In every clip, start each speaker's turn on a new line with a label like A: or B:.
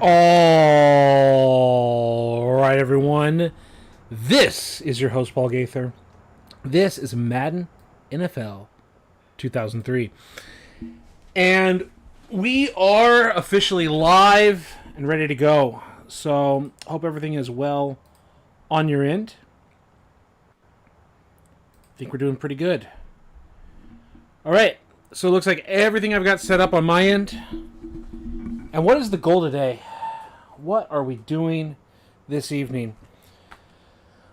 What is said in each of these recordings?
A: All right, everyone. This is your host, Paul Gaither. This is Madden NFL 2003. And we are officially live and ready to go. So, hope everything is well on your end. I think we're doing pretty good. All right. So, it looks like everything I've got set up on my end. And what is the goal today? What are we doing this evening?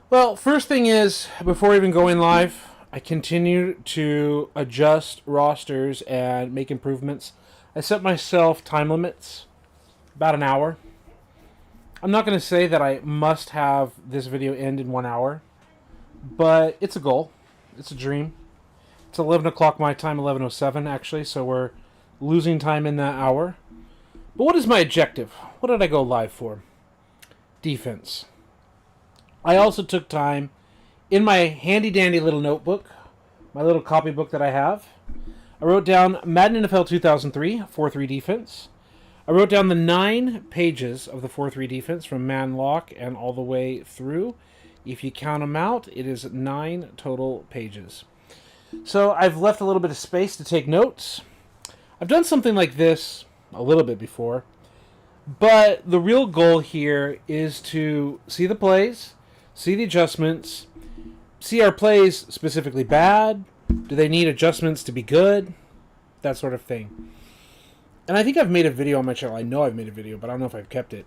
A: Well, first thing is, before even going live, I continue to adjust rosters and make improvements. I set myself time limits, about an hour. I'm not going to say that I must have this video end in 1 hour, but it's a goal. It's a dream. It's 11 o'clock my time, 11:07 actually, so we're losing time in that hour. But what is my objective? What did I go live for? Defense. I also took time in my handy-dandy little notebook, my little copybook that I have. I wrote down Madden NFL 2003, 4-3 defense. I wrote down the 9 pages of the 4-3 defense from man lock and all the way through. If you count them out, it is 9 total pages. So I've left a little bit of space to take notes. I've done something like this a little bit before, but the real goal here is to see the plays, see the adjustments, see our plays specifically bad, do they need adjustments to be good, that sort of thing. And I think I've made a video on my channel, I know I've made a video, but I don't know if I've kept it,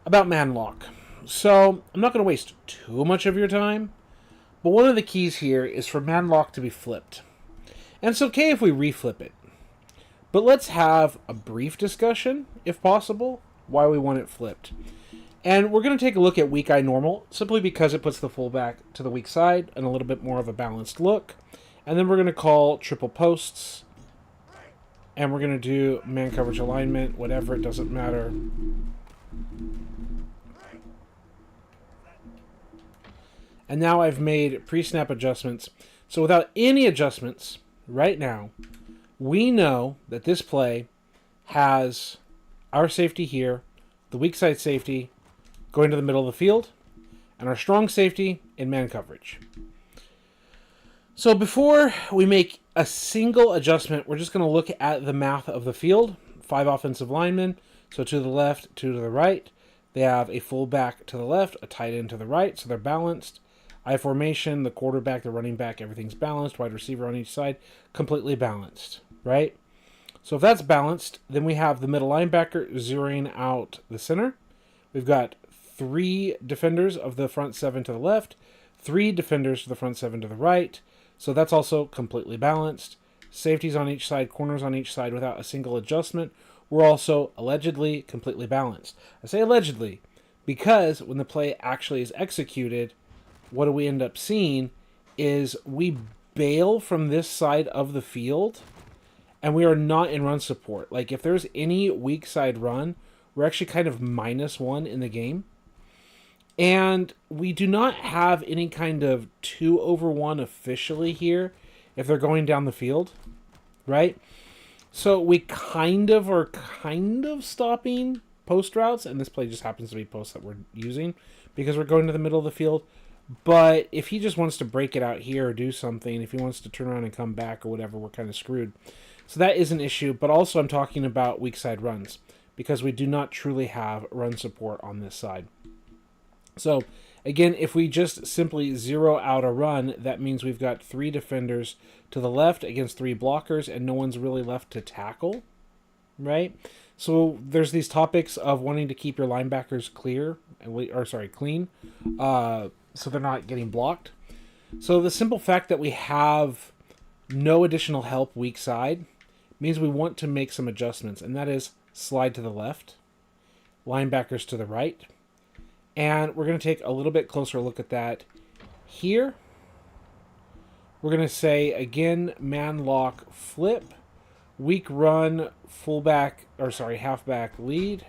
A: about man lock. So I'm not going to waste too much of your time, but one of the keys here is for man lock to be flipped. And it's okay if we reflip it. But let's have a brief discussion, if possible, why we want it flipped. And we're going to take a look at weak eye normal, simply because it puts the fullback to the weak side and a little bit more of a balanced look. And then we're going to call triple posts. And we're going to do man coverage alignment, whatever, it doesn't matter. And now I've made pre-snap adjustments. So without any adjustments, right now, we know that this play has our safety here, the weak side safety going to the middle of the field, and our strong safety in man coverage. So before we make a single adjustment, we're just going to look at the math of the field. 5 offensive linemen, so 2 to the left, 2 to the right. They have a fullback to the left, a tight end to the right, so they're balanced. I formation, the quarterback, the running back, everything's balanced. Wide receiver on each side, completely balanced, right? So if that's balanced, then we have the middle linebacker zeroing out the center. We've got 3 defenders of the front 7 to the left, 3 defenders to the front 7 to the right. So that's also completely balanced. Safeties on each side, corners on each side without a single adjustment. We're also allegedly completely balanced. I say allegedly because when the play actually is executed, what do we end up seeing is we bail from this side of the field and we are not in run support. Like if there's any weak side run, we're actually kind of -1 in the game. And we do not have any kind of 2-over-1 officially here if they're going down the field, right? So we are kind of stopping post routes, and this play just happens to be posts that we're using because we're going to the middle of the field. But if he just wants to break it out here or do something, if he wants to turn around and come back or whatever, we're kind of screwed. So that is an issue, but also I'm talking about weak side runs because we do not truly have run support on this side. So again, if we just simply zero out a run, that means we've got 3 defenders to the left against 3 blockers and no one's really left to tackle, right? So there's these topics of wanting to keep your linebackers clean, so they're not getting blocked. So the simple fact that we have no additional help weak side means we want to make some adjustments, and that is slide to the left, linebackers to the right, and we're going to take a little bit closer look at that here. We're going to say, again, man lock flip, weak run, halfback lead.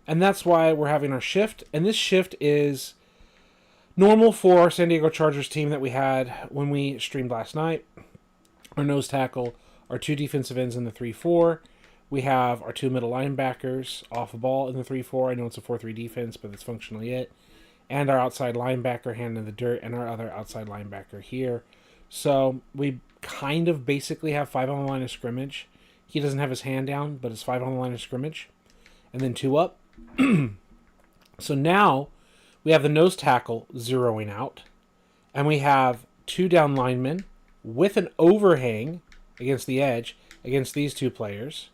A: And that's why we're having our shift. And this shift is Normal for our San Diego Chargers team that we had when we streamed last night. Our nose tackle, our 2 defensive ends in the 3-4. We have our 2 middle linebackers off the ball in the 3-4. I know it's a 4-3 defense, but that's functionally it. And our outside linebacker, hand in the dirt, and our other outside linebacker here. So we kind of basically have 5 on the line of scrimmage. He doesn't have his hand down, but it's 5 on the line of scrimmage. And then 2 up. So now we have the nose tackle zeroing out. And we have 2 down linemen with an overhang against the edge against these 2 players.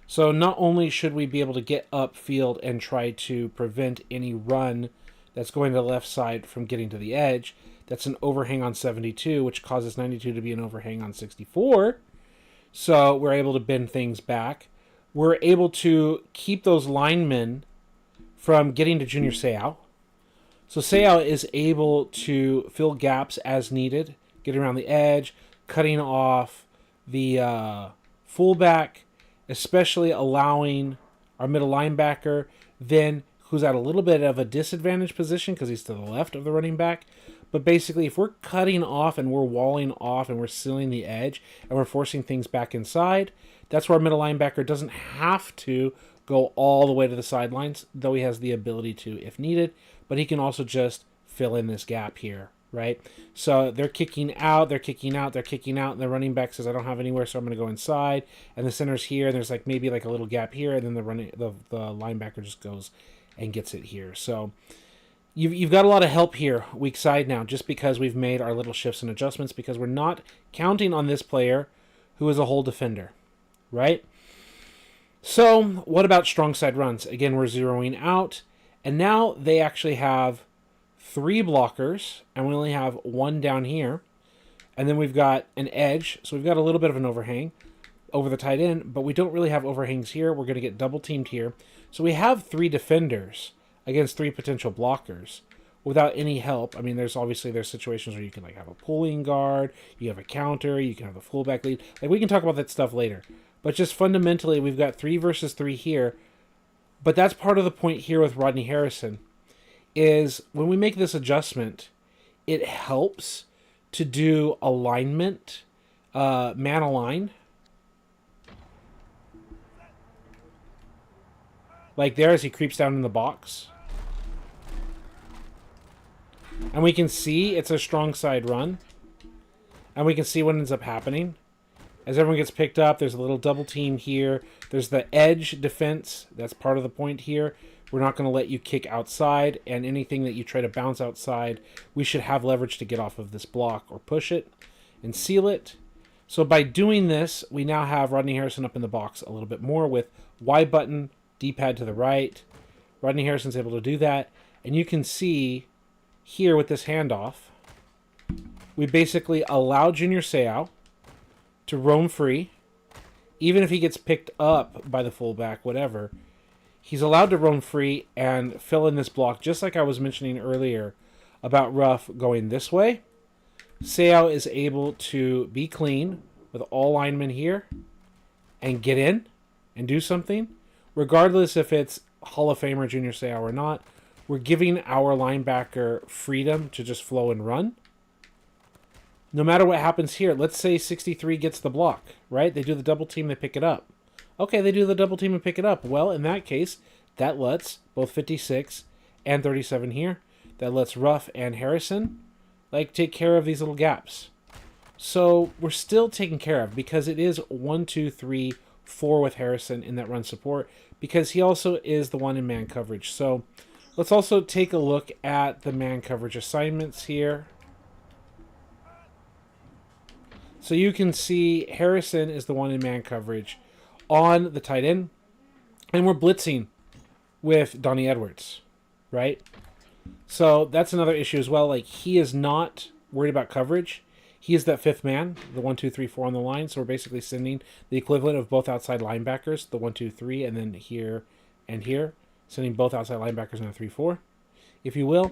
A: So not only should we be able to get upfield and try to prevent any run that's going to the left side from getting to the edge, that's an overhang on 72, which causes 92 to be an overhang on 64. So we're able to bend things back. We're able to keep those linemen from getting to Junior Seau. So Seau is able to fill gaps as needed, get around the edge, cutting off the fullback, especially allowing our middle linebacker, then who's at a little bit of a disadvantaged position because he's to the left of the running back. But basically, if we're cutting off and we're walling off and we're sealing the edge and we're forcing things back inside, that's where our middle linebacker doesn't have to go all the way to the sidelines, though he has the ability to if needed. But he can also just fill in this gap here, right? So they're kicking out, they're kicking out, they're kicking out, and the running back says, I don't have anywhere, so I'm going to go inside. And the center's here, and there's like maybe like a little gap here, and then the linebacker just goes and gets it here. So you've got a lot of help here weak side now, just because we've made our little shifts and adjustments, because we're not counting on this player who is a whole defender, right? So what about strong side runs? Again, we're zeroing out, and now they actually have 3 blockers, and we only have 1 down here. And then we've got an edge, so we've got a little bit of an overhang over the tight end, but we don't really have overhangs here. We're going to get double teamed here. So we have 3 defenders against 3 potential blockers without any help. I mean, there's situations where you can like have a pulling guard, you have a counter, you can have a fullback lead. Like we can talk about that stuff later. But just fundamentally, we've got 3 versus 3 here. But that's part of the point here with Rodney Harrison, is when we make this adjustment, it helps to do alignment, man align. Like there as he creeps down in the box. And we can see it's a strong side run. And we can see what ends up happening. As everyone gets picked up, there's a little double team here. There's the edge defense. That's part of the point here. We're not going to let you kick outside, and anything that you try to bounce outside, we should have leverage to get off of this block or push it and seal it. So by doing this, we now have Rodney Harrison up in the box a little bit more with Y button, D-pad to the right. Rodney Harrison's able to do that. And you can see here with this handoff, we basically allow Junior Seau to roam free. Even if he gets picked up by the fullback, whatever, he's allowed to roam free and fill in this block, just like I was mentioning earlier about Ruff going this way. Seau is able to be clean with all linemen here and get in and do something. Regardless if it's Hall of Famer Junior Seau or not, we're giving our linebacker freedom to just flow and run. No matter what happens here, let's say 63 gets the block, right? They do the double team, they pick it up. Okay, they do the double team and pick it up. Well, in that case, that lets both 56 and 37 here. That lets Ruff and Harrison take care of these little gaps. So we're still taken care of because it is 1, 2, 3, 4 with Harrison in that run support, because he also is the one in man coverage. So let's also take a look at the man coverage assignments here. So you can see Harrison is the one in man coverage on the tight end, and we're blitzing with Donnie Edwards, right? So that's another issue as well. Like, he is not worried about coverage. He is that 5th man, the 1, 2, 3, 4 on the line. So we're basically sending the equivalent of both outside linebackers, the 1, 2, 3, and then here and here, sending both outside linebackers in a 3, 4, if you will.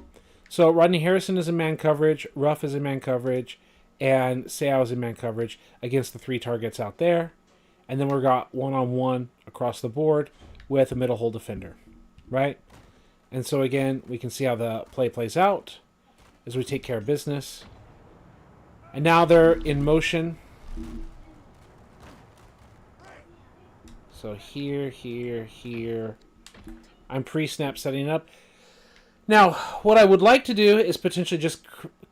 A: So Rodney Harrison is in man coverage, Ruff is in man coverage, and Seau is in man coverage against the 3 targets out there. And then we've got one-on-one across the board with a middle hole defender, right? And so again, we can see how the play plays out. as we take care of business. And now they're in motion. So here, here, here. I'm pre-snap setting up. Now, what I would like to do is potentially just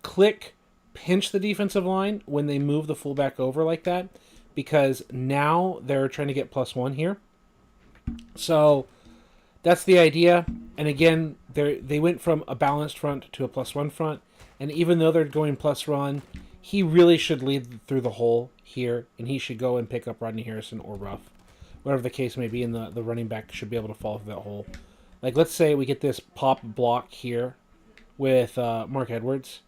A: click pinch the defensive line when they move the fullback over like that, because now they're trying to get +1 here. So that's the idea. And again, they went from a balanced front to a +1 front. And even though they're going +1, he really should lead through the hole here, and he should go and pick up Rodney Harrison or Ruff, whatever the case may be, and the running back should be able to fall through that hole. Like, let's say we get this pop block here with Mark Edwards.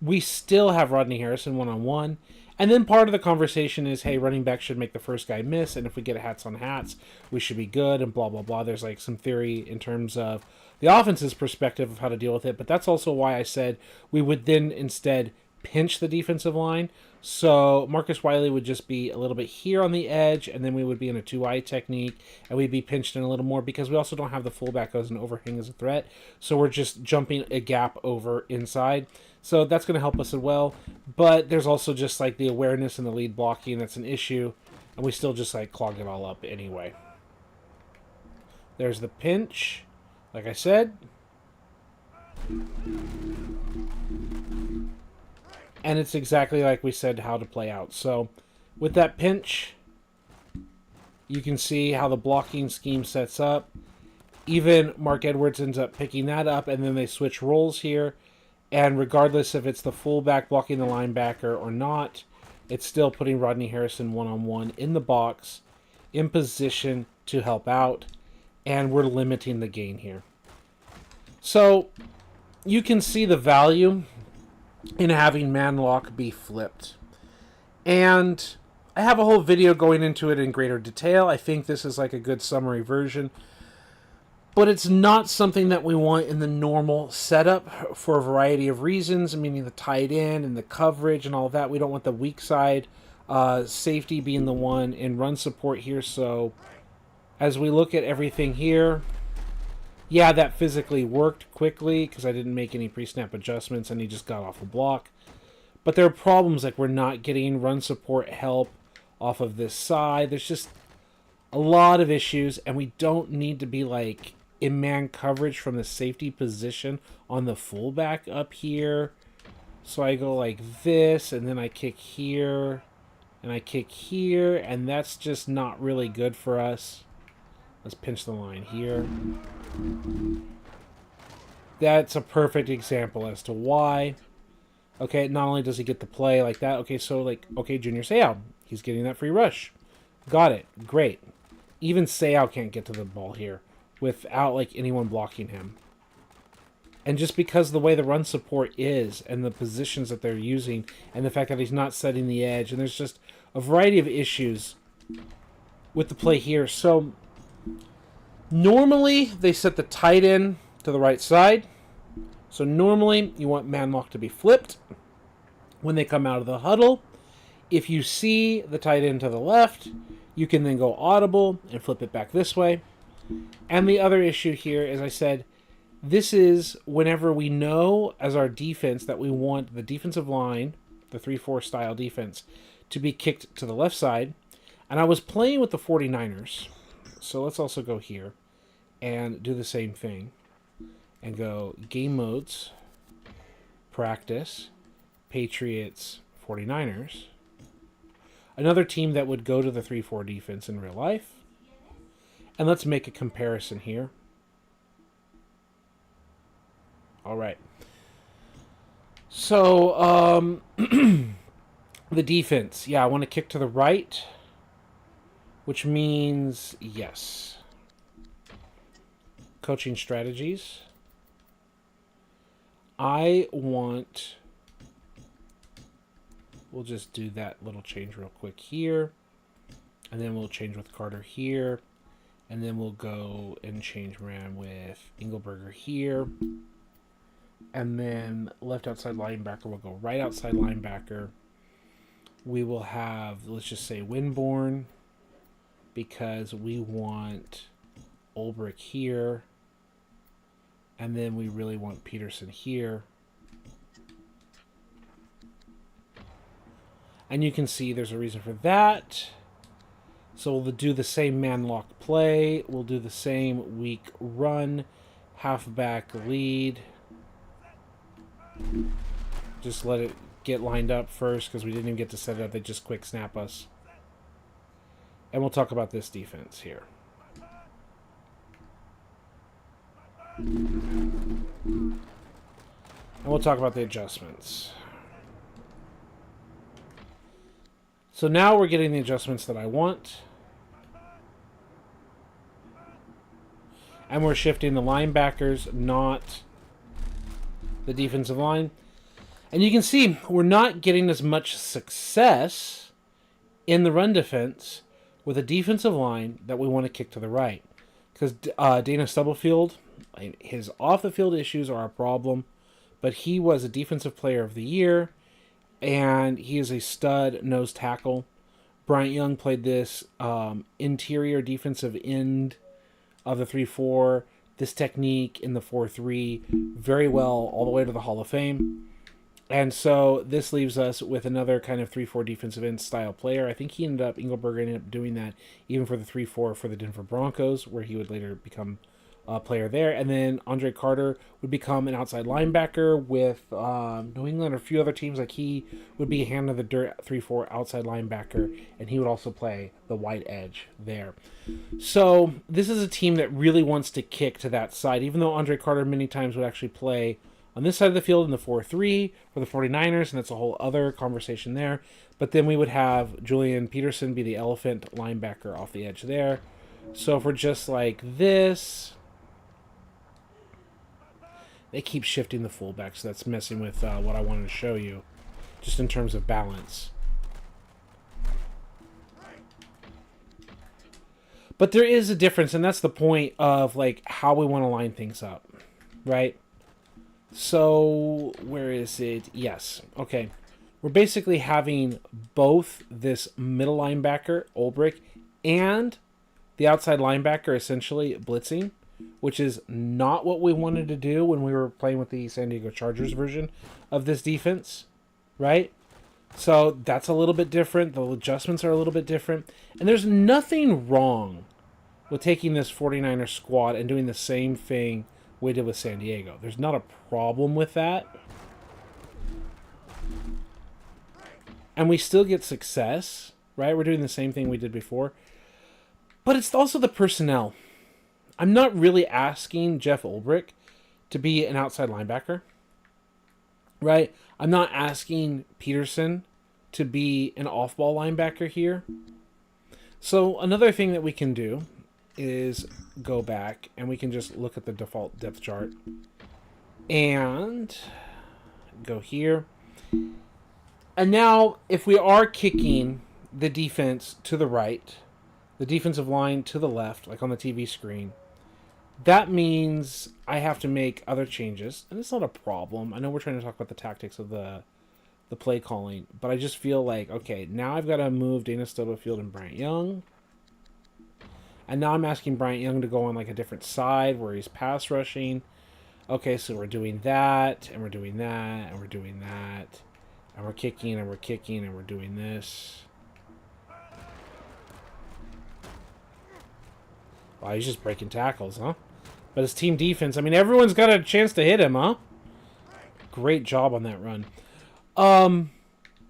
A: We still have Rodney Harrison one-on-one. And then part of the conversation is, hey, running back should make the first guy miss, and if we get hats on hats, we should be good, and blah, blah, blah. There's like some theory in terms of the offense's perspective of how to deal with it, but that's also why I said we would then instead pinch the defensive line. So Marcus Wiley would just be a little bit here on the edge, and then we would be in a 2-eye technique, and we'd be pinched in a little more because we also don't have the fullback as an overhang as a threat. So we're just jumping a gap over inside. So that's going to help us as well. But there's also just like the awareness and the lead blocking that's an issue, and we still just like clog it all up anyway. There's the pinch, like I said. And it's exactly like we said how to play out. So with that pinch, you can see how the blocking scheme sets up. Even Mark Edwards ends up picking that up, and then they switch roles here. And regardless if it's the fullback blocking the linebacker or not, it's still putting Rodney Harrison one-on-one in the box, in position to help out, and we're limiting the gain here. So you can see the value in having man lock be flipped. And I have a whole video going into it in greater detail. I think this is like a good summary version. But it's not something that we want in the normal setup for a variety of reasons, meaning the tight end and the coverage and all of that. We don't want the weak side safety being the one in run support here. So as we look at everything here, yeah, that physically worked quickly because I didn't make any pre-snap adjustments and he just got off a block. But there are problems like we're not getting run support help off of this side. There's just a lot of issues, and we don't need to be like in man coverage from the safety position on the fullback up here. So I go like this, and then I kick here, and I kick here, and that's just not really good for us. Let's pinch the line here. That's a perfect example as to why. Okay, not only does he get the play like that, okay, so like, okay, Junior Seau, he's getting that free rush. Got it, great. Even Seau can't get to the ball here without like anyone blocking him. And just because the way the run support is and the positions that they're using and the fact that he's not setting the edge, and there's just a variety of issues with the play here. So normally they set the tight end to the right side. So normally you want man lock to be flipped when they come out of the huddle. If you see the tight end to the left, you can then go audible and flip it back this way. And the other issue here, as I said, this is whenever we know as our defense that we want the defensive line, the 3-4 style defense, to be kicked to the left side. And I was playing with the 49ers. So let's also go here and do the same thing. And go game modes, practice, Patriots, 49ers. Another team that would go to the 3-4 defense in real life. And let's make a comparison here. All right. So, the defense. Yeah, I want to kick to the right, which means yes. Coaching strategies. I want, we'll just do that little change real quick here. And then we'll change with Carter here. And then we'll go and change Ram with Engelberger here. And then left outside linebacker, we'll go right outside linebacker. We will have, let's just say Winborn, because we want Ulbrich here. And then we really want Peterson here. And you can see there's a reason for that. So we'll do the same man lock play. We'll do the same weak run, halfback lead. Just let it get lined up first because we didn't even get to set it up. They just quick snap us. And we'll talk about this defense here. And we'll talk about the adjustments. So now we're getting the adjustments that I want. And we're shifting the linebackers, not the defensive line. And you can see we're not getting as much success in the run defense with a defensive line that we want to kick to the right. Because Dana Stubblefield, his off-the-field issues are a problem, but he was a Defensive Player of the Year, and he is a stud nose tackle. Bryant Young played this interior defensive end of the 3-4, this technique in the 4-3 very well all the way to the Hall of Fame. And so this leaves us with another kind of 3-4 defensive end style player. I think Engelberger ended up doing that even for the 3-4 for the Denver Broncos, where he would later become a player there. And then Andre Carter would become an outside linebacker with New England or a few other teams. Like he would be a hand of the dirt 3-4 outside linebacker, and he would also play the white edge there. So this is a team that really wants to kick to that side, even though Andre Carter many times would actually play on this side of the field in the 4-3 for the 49ers, and that's a whole other conversation there. But then we would have Julian Peterson be the elephant linebacker off the edge there. So if we're just like this, they keep shifting the fullback, so that's messing with what I wanted to show you, just in terms of balance. But there is a difference, and that's the point of like how we want to line things up, right? So where is it? Yes. Okay. We're basically having both this middle linebacker, Ulbrich, and the outside linebacker essentially blitzing, which is not what we wanted to do when we were playing with the San Diego Chargers version of this defense, right? So that's a little bit different. The adjustments are a little bit different. And there's nothing wrong with taking this 49er squad and doing the same thing we did with San Diego. There's not a problem with that. And we still get success, right? We're doing the same thing we did before. But it's also the personnel. I'm not really asking Jeff Ulbrich to be an outside linebacker, right? I'm not asking Peterson to be an off-ball linebacker here. So another thing that we can do is go back and we can just look at the default depth chart and go here. And now if we are kicking the defense to the right, the defensive line to the left, like on the TV screen, that means I have to make other changes. And it's not a problem. I know we're trying to talk about the tactics of the play calling, but I just feel like, okay, now I've got to move Dana Stubblefield and Bryant Young. And now I'm asking Bryant Young to go on like a different side where he's pass rushing. Okay, so we're doing that, and we're doing that, and we're doing that. And we're kicking, and we're kicking, and we're doing this. Wow, he's just breaking tackles, huh? But his team defense, I mean, everyone's got a chance to hit him, huh? Great job on that run.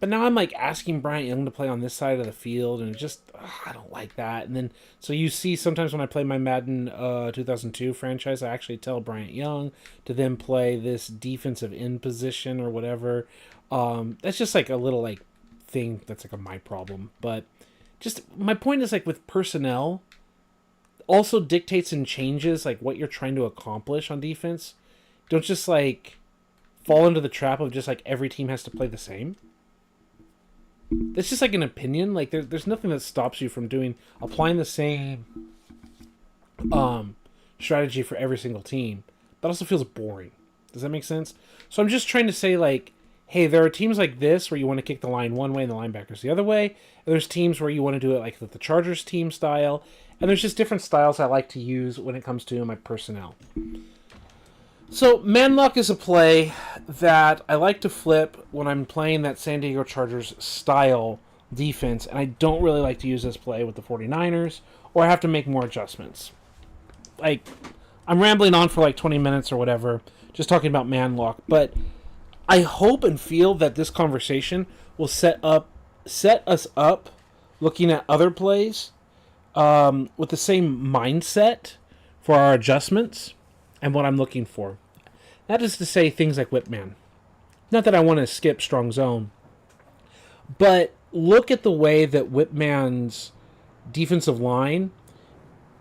A: But now I'm like asking Bryant Young to play on this side of the field, and it just, I don't like that. And then, so you see sometimes when I play my Madden 2002 franchise, I actually tell Bryant Young to then play this defensive end position or whatever. That's just like a little like thing that's like a my problem. But just, my point is like with personnel, also dictates and changes like what you're trying to accomplish on defense. Don't just like fall into the trap of just like every team has to play the same. That's just like an opinion. Like there's nothing that stops you from applying the same strategy for every single team. That also feels boring. Does that make sense? So I'm just trying to say like, hey, there are teams like this where you want to kick the line one way and the linebackers the other way. And there's teams where you want to do it like the Chargers team style. And there's just different styles I like to use when it comes to my personnel. So man lock is a play that I like to flip when I'm playing that San Diego Chargers style defense, and I don't really like to use this play with the 49ers, or I have to make more adjustments. Like, I'm rambling on for like 20 minutes or whatever, just talking about man lock, but I hope and feel that this conversation will set us up looking at other plays with the same mindset for our adjustments and what I'm looking for. That is to say things like Whipman. Not that I want to skip strong zone, but look at the way that Whipman's defensive line,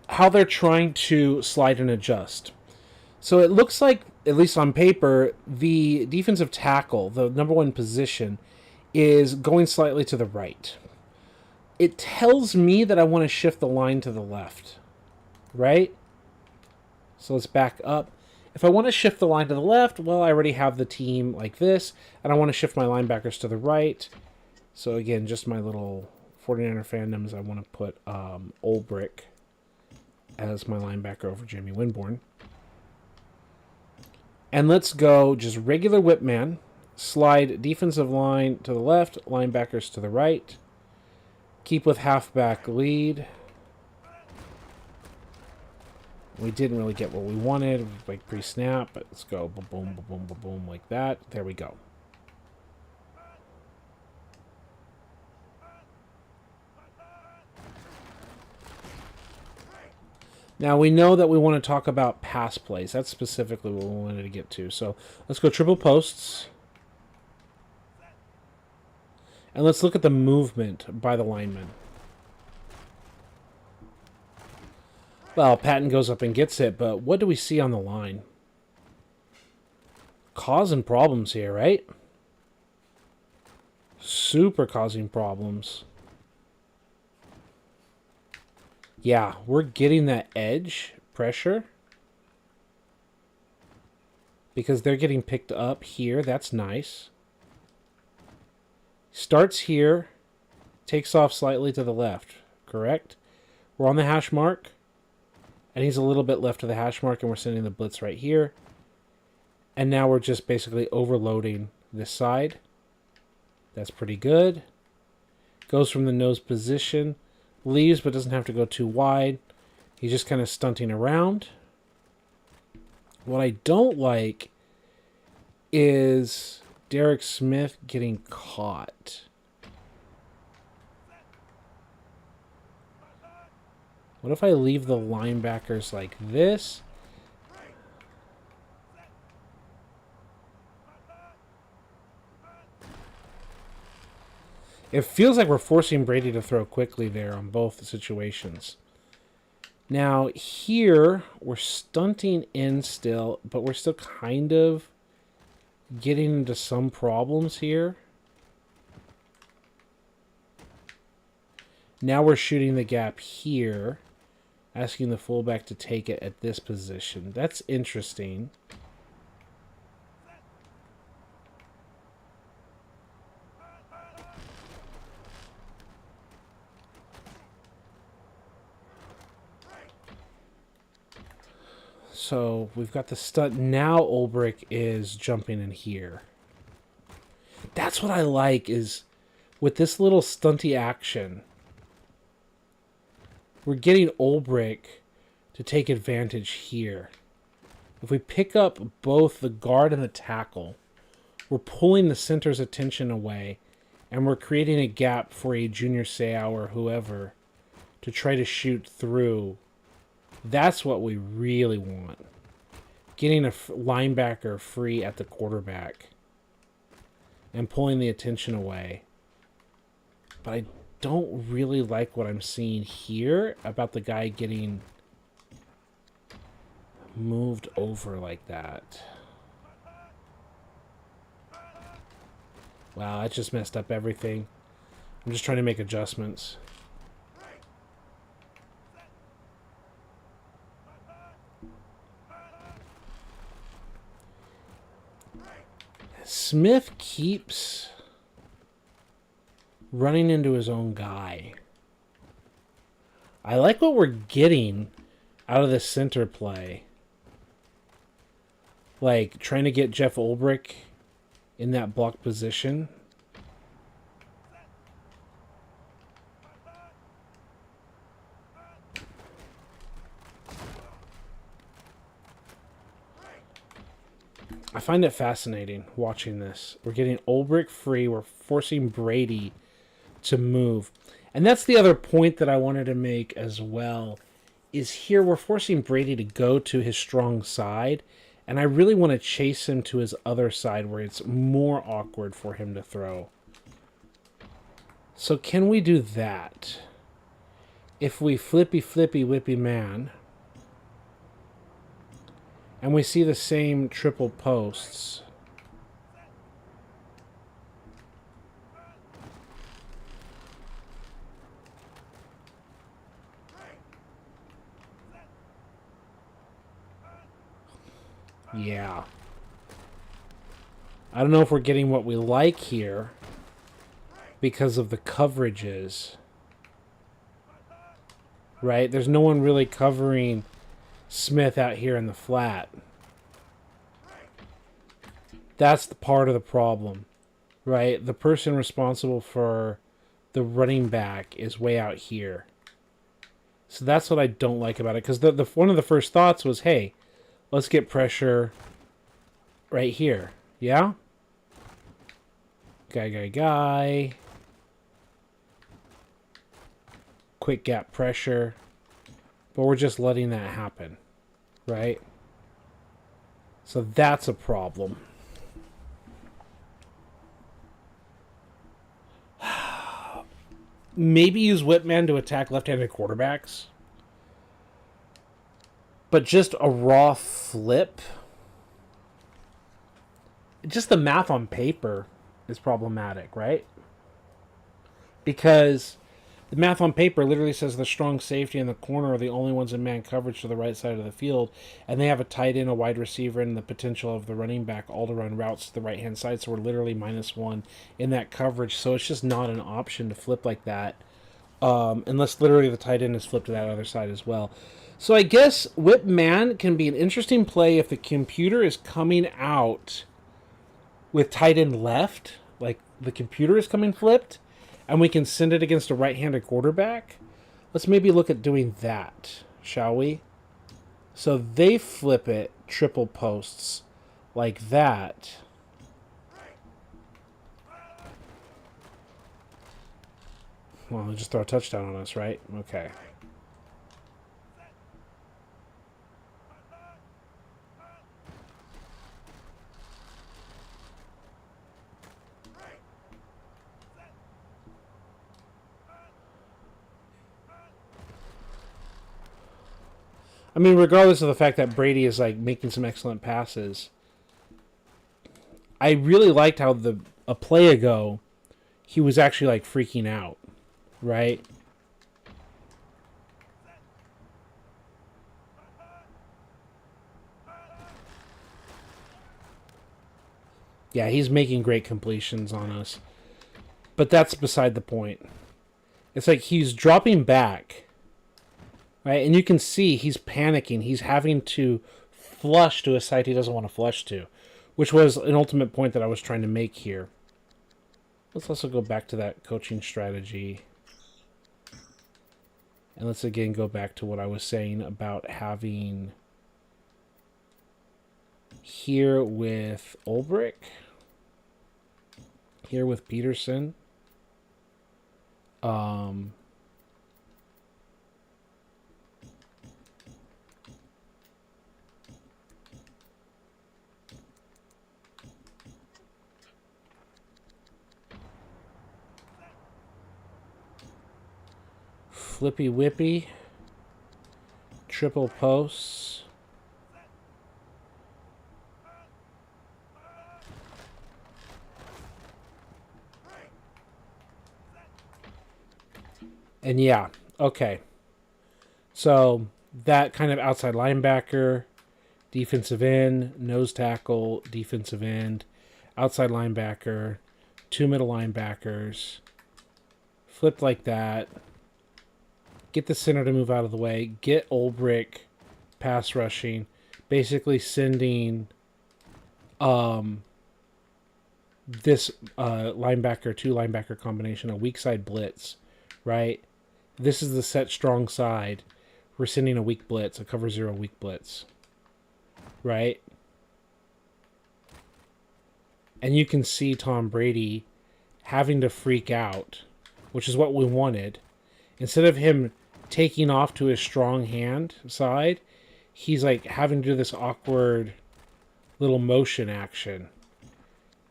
A: how they're trying to slide and adjust. So it looks like, at least on paper, the defensive tackle, the number one position, is going slightly to the right. It tells me that I want to shift the line to the left, right? So let's back up. If I want to shift the line to the left, well, I already have the team like this, and I want to shift my linebackers to the right. So again, just my little 49er fandoms, I want to put Olbrick as my linebacker over Jamie Winborn. And let's go just regular Whipman, slide defensive line to the left, linebackers to the right, keep with halfback lead. We didn't really get what we wanted, like pre-snap, but let's go boom, boom, boom, boom, boom, like that. There we go. Now, we know that we want to talk about pass plays. That's specifically what we wanted to get to. So let's go triple posts. And let's look at the movement by the lineman. Well, Patton goes up and gets it, but what do we see on the line? Causing problems here, right? Super causing problems. Yeah, we're getting that edge pressure because they're getting picked up here. That's nice. Starts here, takes off slightly to the left, correct? We're on the hash mark, and he's a little bit left of the hash mark, and we're sending the blitz right here. And now we're just basically overloading this side. That's pretty good. Goes from the nose position. Leaves, but doesn't have to go too wide. He's just kind of stunting around. What I don't like is Derek Smith getting caught. What if I leave the linebackers like this? It feels like we're forcing Brady to throw quickly there on both situations. Now, here, we're stunting in still, but we're still kind of getting into some problems here. Now we're shooting the gap here, asking the fullback to take it at this position. That's interesting. So we've got the stunt. Now Olbrick is jumping in here. That's what I like, is with this little stunty action, we're getting Olbrick to take advantage here. If we pick up both the guard and the tackle, we're pulling the center's attention away, and we're creating a gap for a Junior Seau or whoever to try to shoot through. That's what we really want. Getting a linebacker free at the quarterback and pulling the attention away. But I don't really like what I'm seeing here about the guy getting moved over like that. Wow, that just messed up everything. I'm just trying to make adjustments. Smith keeps running into his own guy. I like what we're getting out of this center play. Like, trying to get Jeff Olbrick in that block position. I find it fascinating watching this. We're getting Ulbrich free. We're forcing Brady to move. And that's the other point that I wanted to make as well, is here we're forcing Brady to go to his strong side, and I really want to chase him to his other side where it's more awkward for him to throw. So can we do that? If we flippy whippy man, and we see the same triple posts, yeah. I don't know if we're getting what we like here because of the coverages. Right? There's no one really covering Smith out here in the flat. That's the part of the problem. Right? The person responsible for the running back is way out here. So that's what I don't like about it. Because the one of the first thoughts was, hey, let's get pressure right here. Yeah? Guy. Quick gap pressure. But we're just letting that happen. Right? So that's a problem. Maybe use Whipman to attack left-handed quarterbacks. But just a raw flip. Just the math on paper is problematic, right? Because the math on paper literally says the strong safety and the corner are the only ones in man coverage to the right side of the field, and they have a tight end, a wide receiver, and the potential of the running back all to run routes to the right-hand side, so we're literally -1 in that coverage, so it's just not an option to flip like that, unless literally the tight end is flipped to that other side as well. So I guess Whip Man can be an interesting play if the computer is coming out with tight end left, like the computer is coming flipped, and we can send it against a right-handed quarterback. Let's maybe look at doing that, shall we? So they flip it triple posts like that. Well, they'll just throw a touchdown on us, right? Okay. I mean, regardless of the fact that Brady is like making some excellent passes, I really liked how a play ago he was actually like freaking out, right? Yeah, he's making great completions on us. But that's beside the point. It's like he's dropping back, right? And you can see he's panicking. He's having to flush to a side he doesn't want to flush to, which was an ultimate point that I was trying to make here. Let's also go back to that coaching strategy. And let's again go back to what I was saying about having here with Ulbrich, here with Peterson. Flippy whippy, triple posts. And yeah, okay. So that kind of outside linebacker, defensive end, nose tackle, defensive end, outside linebacker, two middle linebackers, flip like that. Get the center to move out of the way. Get Ulbrich pass rushing. Basically sending this linebacker, two linebacker combination, a weak side blitz, right? This is the set strong side. We're sending a weak blitz, a cover zero weak blitz, right? And you can see Tom Brady having to freak out, which is what we wanted. Instead of him taking off to his strong hand side, he's like having to do this awkward little motion action.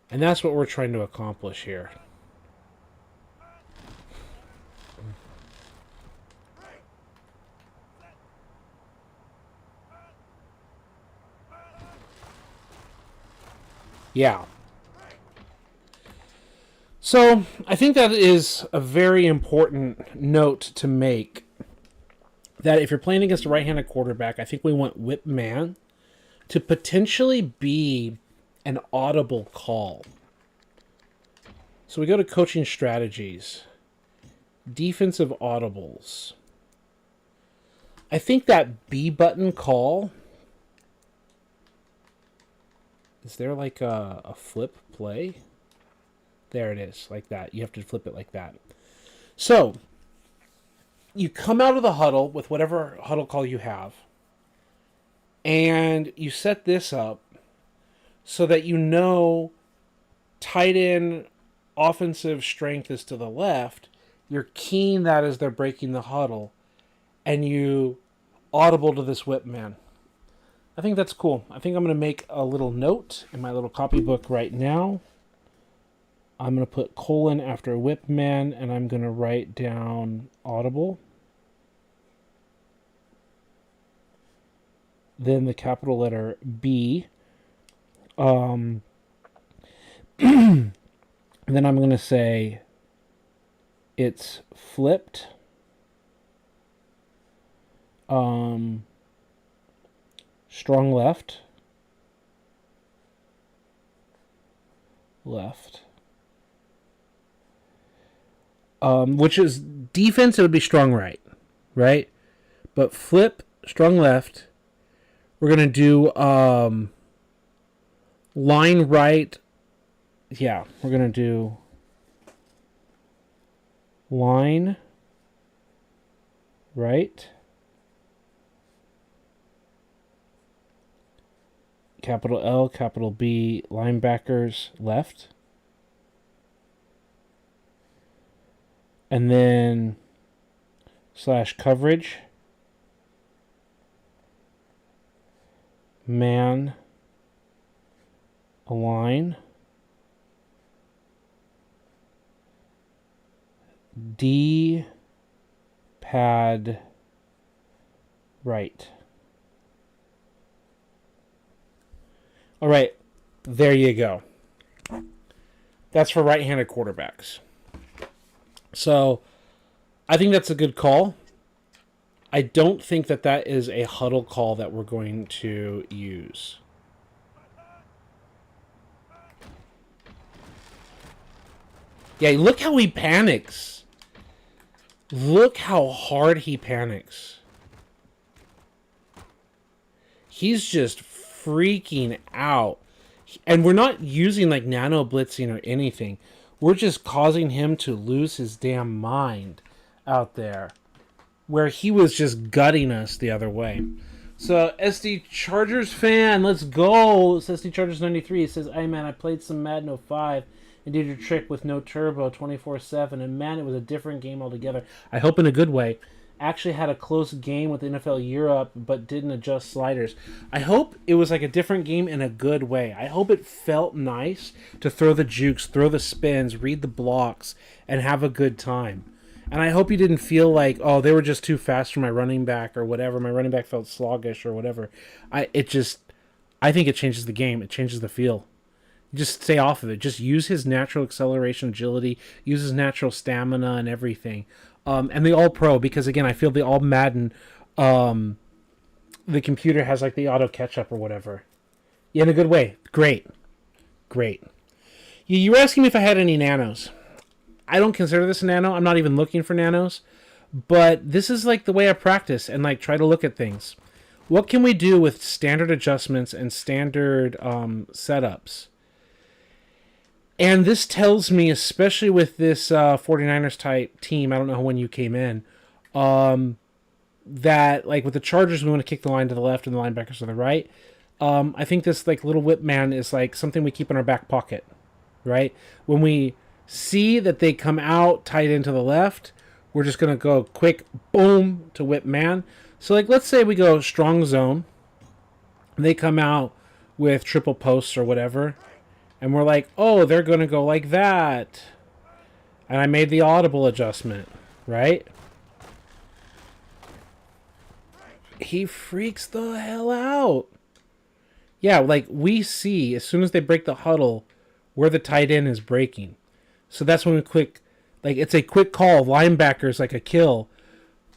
A: And that's what we're trying to accomplish here. Yeah. So I think that is a very important note to make, that if you're playing against a right-handed quarterback, I think we want whip man to potentially be an audible call. So we go to coaching strategies, defensive audibles. I think that B button call, is there like a flip play? There it is, like that. You have to flip it like that. So you come out of the huddle with whatever huddle call you have, and you set this up so that you know tight end offensive strength is to the left. You're keying that as they're breaking the huddle, and you audible to this whip man. I think that's cool. I think I'm going to make a little note in my little copybook right now. I'm going to put colon after whip man, and I'm going to write down audible. Then the capital letter B. Then I'm going to say it's flipped. Strong left. Left. Which is defense, it would be strong right. Right? But flip, strong left. We're going to do line right. Yeah, we're going to do line right. Capital L, capital B, linebackers left. And then slash coverage. Man align. D pad right. All right, there you go. That's for right-handed quarterbacks. So I think that's a good call. I don't think that that is a huddle call that we're going to use. Yeah, look how he panics. Look how hard he panics. He's just freaking out. And we're not using like nano blitzing or anything. We're just causing him to lose his damn mind out there, where he was just gutting us the other way. So, SD Chargers fan, let's go. It's SD Chargers 93. It says, hey man, I played some Madden 05 and did your trick with no turbo 24/7, and man, it was a different game altogether. I hope in a good way. Actually had a close game with NFL Europe, but didn't adjust sliders. I hope it was like a different game in a good way. I hope it felt nice to throw the jukes, throw the spins, read the blocks, and have a good time. And I hope you didn't feel like, oh, they were just too fast for my running back or whatever. My running back felt sluggish or whatever. I think it changes the game. It changes the feel. Just stay off of it. Just use his natural acceleration, agility, use his natural stamina and everything. And the All-Pro, because, again, I feel the All-Madden, the computer has, like, the auto catch-up or whatever. Yeah, in a good way. Great. You were asking me if I had any nanos. I don't consider this a nano. I'm not even looking for nanos. But this is, like, the way I practice and, like, try to look at things. What can we do with standard adjustments and standard setups? And this tells me, especially with this 49ers type team, I don't know when you came in, that like with the Chargers, we want to kick the line to the left and the linebackers to the right. I think this like little whip man is like something we keep in our back pocket, right? When we see that they come out tight into the left, we're just gonna go quick boom to whip man. So like let's say we go strong zone, and they come out with triple posts or whatever, and we're like, oh, they're gonna go like that, and I made the audible adjustment, right? He freaks the hell out. Yeah, like we see as soon as they break the huddle where the tight end is breaking. So that's when we quick, like it's a quick call. Linebackers like a kill.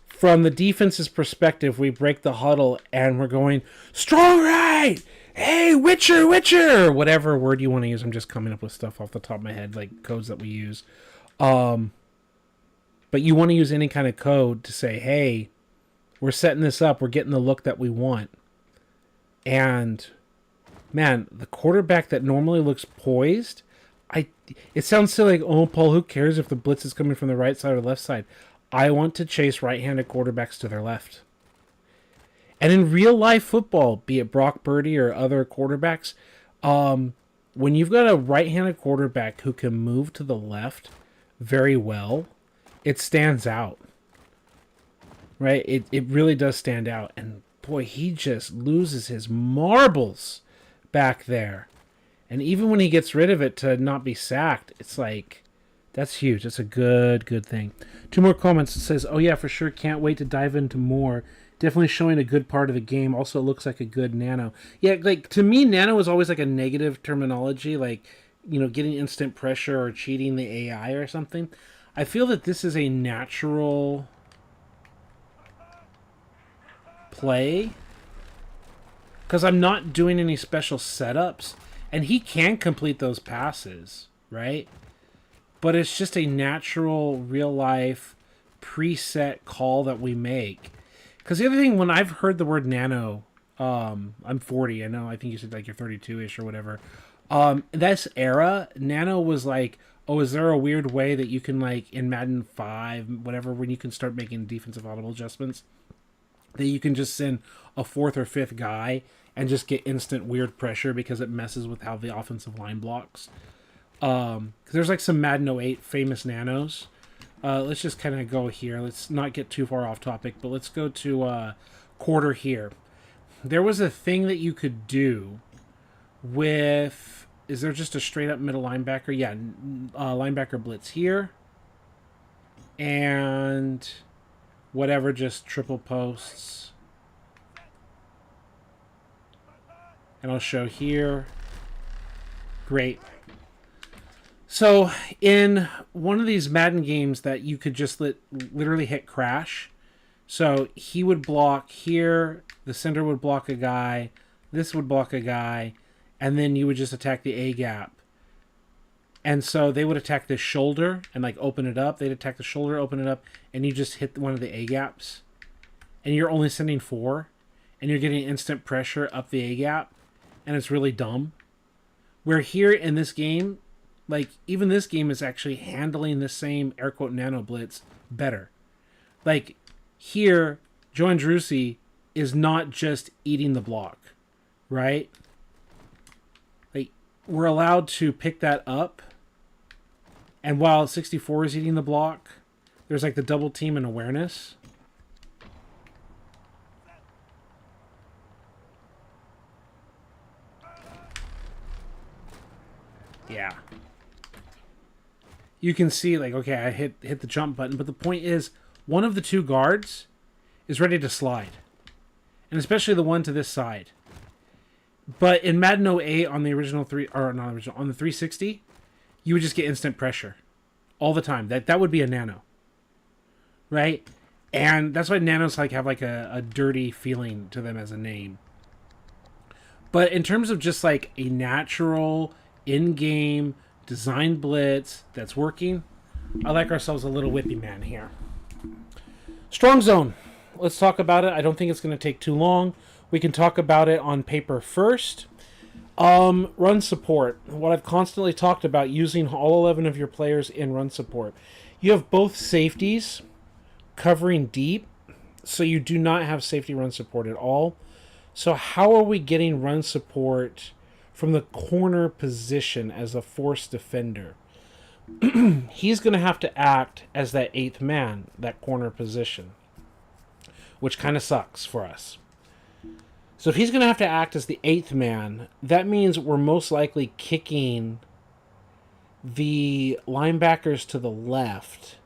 A: From the defense's perspective, we break the huddle and we're going strong right. Hey, Witcher, whatever word you want to use. I'm just coming up with stuff off the top of my head, like codes that we use. But you want to use any kind of code to say, hey, we're setting this up. We're getting the look that we want. And man, the quarterback that normally looks poised, it sounds silly like, oh, Paul, who cares if the blitz is coming from the right side or left side? I want to chase right-handed quarterbacks to their left. And in real life football, be it Brock Purdy or other quarterbacks, when you've got a right-handed quarterback who can move to the left very well, it stands out. Right? It really does stand out. And boy, he just loses his marbles back there. And even when he gets rid of it to not be sacked, it's like, that's huge. That's a good thing. 2 more comments. It says, oh yeah, for sure. Can't wait to dive into more. Definitely showing a good part of the game. Also, it looks like a good nano. Yeah, like to me, nano is always like a negative terminology, like, you know, getting instant pressure or cheating the AI or something. I feel that this is a natural play because I'm not doing any special setups, and he can complete those passes, right? But it's just a natural, real life preset call that we make. Because the other thing, when I've heard the word nano, I'm 40. I know. I think you said like you're 32-ish or whatever. This era, nano was like, oh, is there a weird way that you can like in Madden 5, whatever, when you can start making defensive audible adjustments, that you can just send a 4th or 5th guy and just get instant weird pressure because it messes with how the offensive line blocks. Cause there's like some Madden 08 famous nanos. Let's just kind of go here. Let's not get too far off topic, but let's go to quarter here. There was a thing that you could do with... Is there just a straight up middle linebacker? Yeah, linebacker blitz here. And whatever, just triple posts. And I'll show here. Great. So in one of these Madden games that you could just literally hit crash. So he would block here, the center would block a guy, this would block a guy, and then you would just attack the A gap. And so they would attack the shoulder and like open it up. They'd attack the shoulder, open it up, and you just hit one of the A gaps. And you're only sending 4, and you're getting instant pressure up the A gap, and it's really dumb. Where here in this game, like, even this game is actually handling the same air quote nano blitz better. Like, here, Joe Andrucci is not just eating the block, right? Like, we're allowed to pick that up. And while 64 is eating the block, there's like the double team and awareness. Yeah. You can see, like, okay, I hit the jump button, but the point is, one of the 2 guards is ready to slide. And especially the one to this side. But in Madden 08 on the original on the 360, you would just get instant pressure all the time. That would be a nano. Right? And that's why nanos like have like a dirty feeling to them as a name. But in terms of just like a natural in-game design blitz that's working, I like ourselves a little whippy man here. Strong zone. Let's talk about it. I don't think it's going to take too long. We can talk about it on paper first. Run support. What I've constantly talked about, using all 11 of your players in run support. You have both safeties covering deep, so you do not have safety run support at all. So how are we getting run support from the corner position as a force defender? He's going to have to act as that 8th man, that corner position, which kind of sucks for us. So if he's going to have to act as the 8th man, that means we're most likely kicking the linebackers to the left,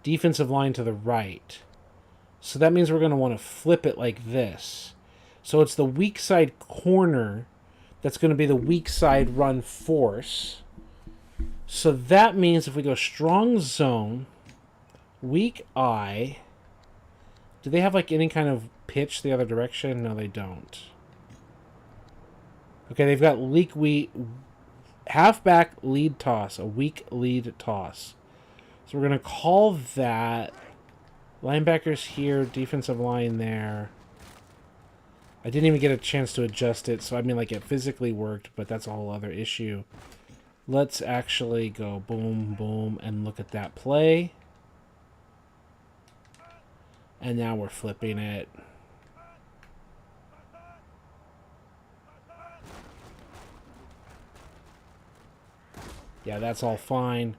A: defensive line to the right. So that means we're going to want to flip it like this. So it's the weak side corner that's going to be the weak side run force. So that means if we go strong zone, weak eye, do they have like any kind of pitch the other direction? No, they don't. Okay, they've got halfback lead toss, a weak lead toss. So we're going to call that linebackers here, defensive line there. I didn't even get a chance to adjust it, so I mean, like, it physically worked, but that's a whole other issue. Let's actually go boom, boom, and look at that play. And now we're flipping it. Yeah, that's all fine.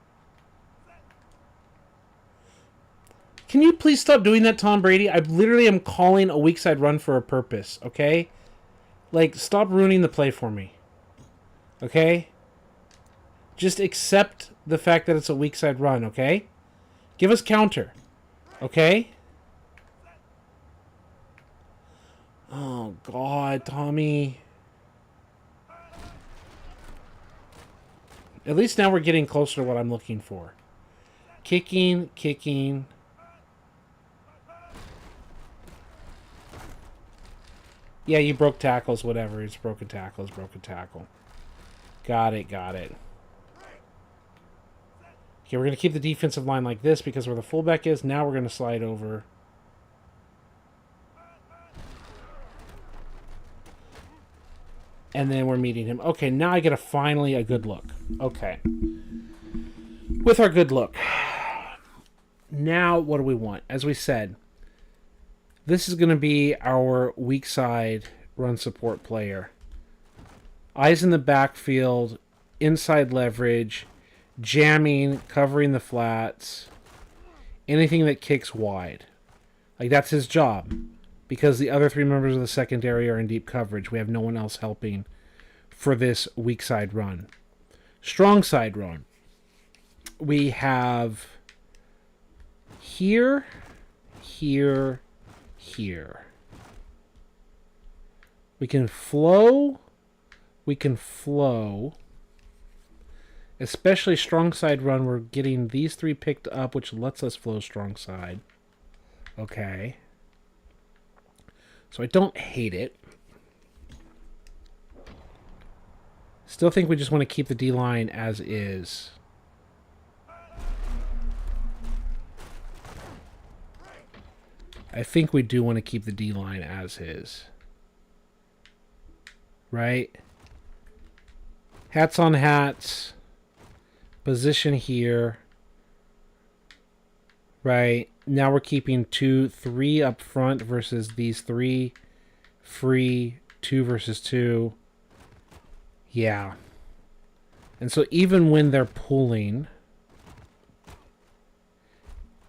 A: Can you please stop doing that, Tom Brady? I literally am calling a weak side run for a purpose, okay? Like, stop ruining the play for me. Okay? Just accept the fact that it's a weak side run, okay? Give us counter. Okay? Oh, God, Tommy. At least now we're getting closer to what I'm looking for. Kicking, kicking. Yeah, you broke tackles, whatever. It's broken tackles, broken tackle. Got it, got it. Okay, we're going to keep the defensive line like this because where the fullback is, now we're going to slide over. And then we're meeting him. Okay, now I get finally a good look. Okay. With our good look. Now, what do we want? As we said, this is going to be our weak side run support player. Eyes in the backfield, inside leverage, jamming, covering the flats, anything that kicks wide. Like, that's his job. Because the other 3 members of the secondary are in deep coverage. We have no one else helping for this weak side run. Strong side run. We have here, here, here. We can flow. We can flow. Especially strong side run, we're getting these 3 picked up, which lets us flow strong side. Okay. So I don't hate it. Still think we just want to keep the D-line as is. I think we do want to keep the D-line as is. Right? Hats on hats. Position here. Right? Now we're keeping 2, 3 up front versus these 3. Free, 2 versus 2. Yeah. And so even when they're pulling,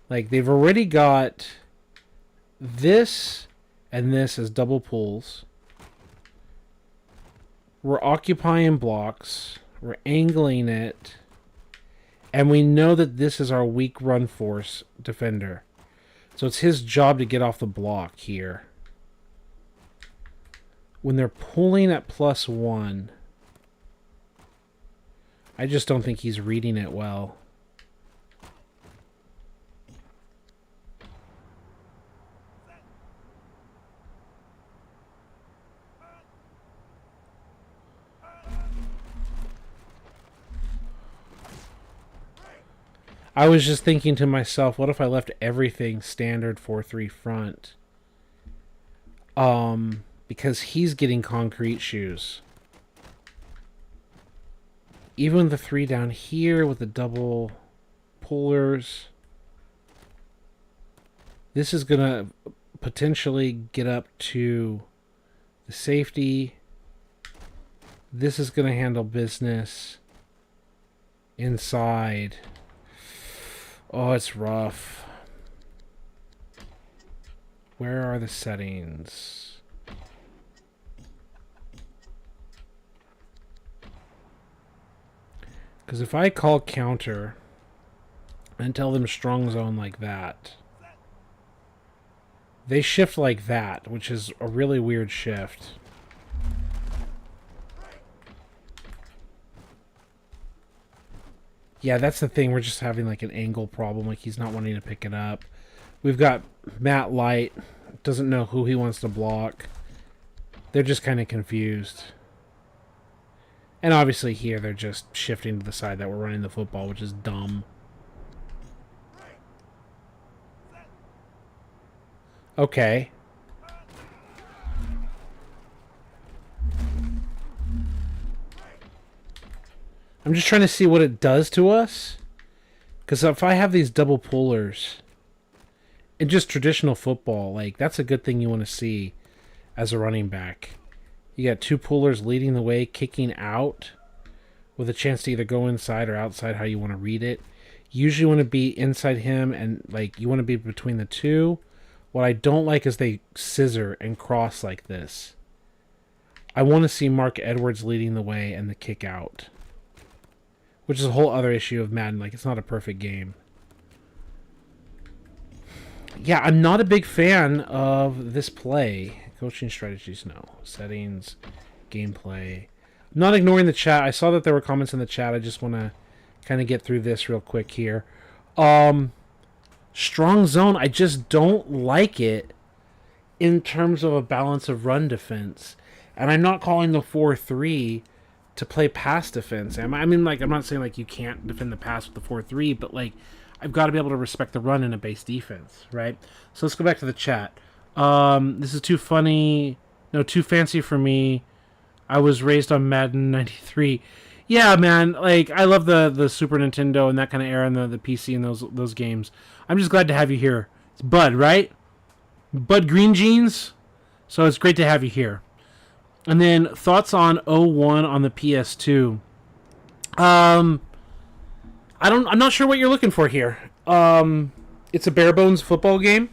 A: like, they've already got this and this as double pulls. We're occupying blocks. We're angling it. And we know that this is our weak run force defender. So it's his job to get off the block here. When they're pulling at +1, I just don't think he's reading it well. I was just thinking to myself, what if I left everything standard 4-3 front? Because he's getting concrete shoes. Even the 3 down here with the double pullers, this is going to potentially get up to the safety. This is going to handle business inside. Oh, it's rough. Where are the settings? Because if I call counter and tell them strong zone like that, they shift like that, which is a really weird shift. Yeah, that's the thing. We're just having like an angle problem. Like he's not wanting to pick it up. We've got Matt Light. Doesn't know who he wants to block. They're just kind of confused. And obviously here they're just shifting to the side that we're running the football, which is dumb. Okay. I'm just trying to see what it does to us. Because if I have these double pullers in just traditional football, like that's a good thing you want to see as a running back. You got 2 pullers leading the way, kicking out with a chance to either go inside or outside, how you want to read it. You usually want to be inside him and like you want to be between the 2. What I don't like is they scissor and cross like this. I want to see Mark Edwards leading the way and the kick out. Which is a whole other issue of Madden. Like, it's not a perfect game. Yeah, I'm not a big fan of this play. Coaching strategies, no. Settings, gameplay. I'm not ignoring the chat. I saw that there were comments in the chat. I just want to kind of get through this real quick here. Strong zone, I just don't like it in terms of a balance of run defense. And I'm not calling the 4-3 to play pass defense. I mean, like, I'm not saying, like, you can't defend the pass with the 4-3, but, like, I've got to be able to respect the run in a base defense, right? So let's go back to the chat. This is too funny. No, too fancy for me. I was raised on Madden 93. Yeah, man, like, I love the Super Nintendo and that kind of era and the PC and those games. I'm just glad to have you here. It's Bud, right? Bud Green Jeans? So it's great to have you here. And then thoughts on 01 on the PS2. I'm not sure what you're looking for here. It's a bare bones football game.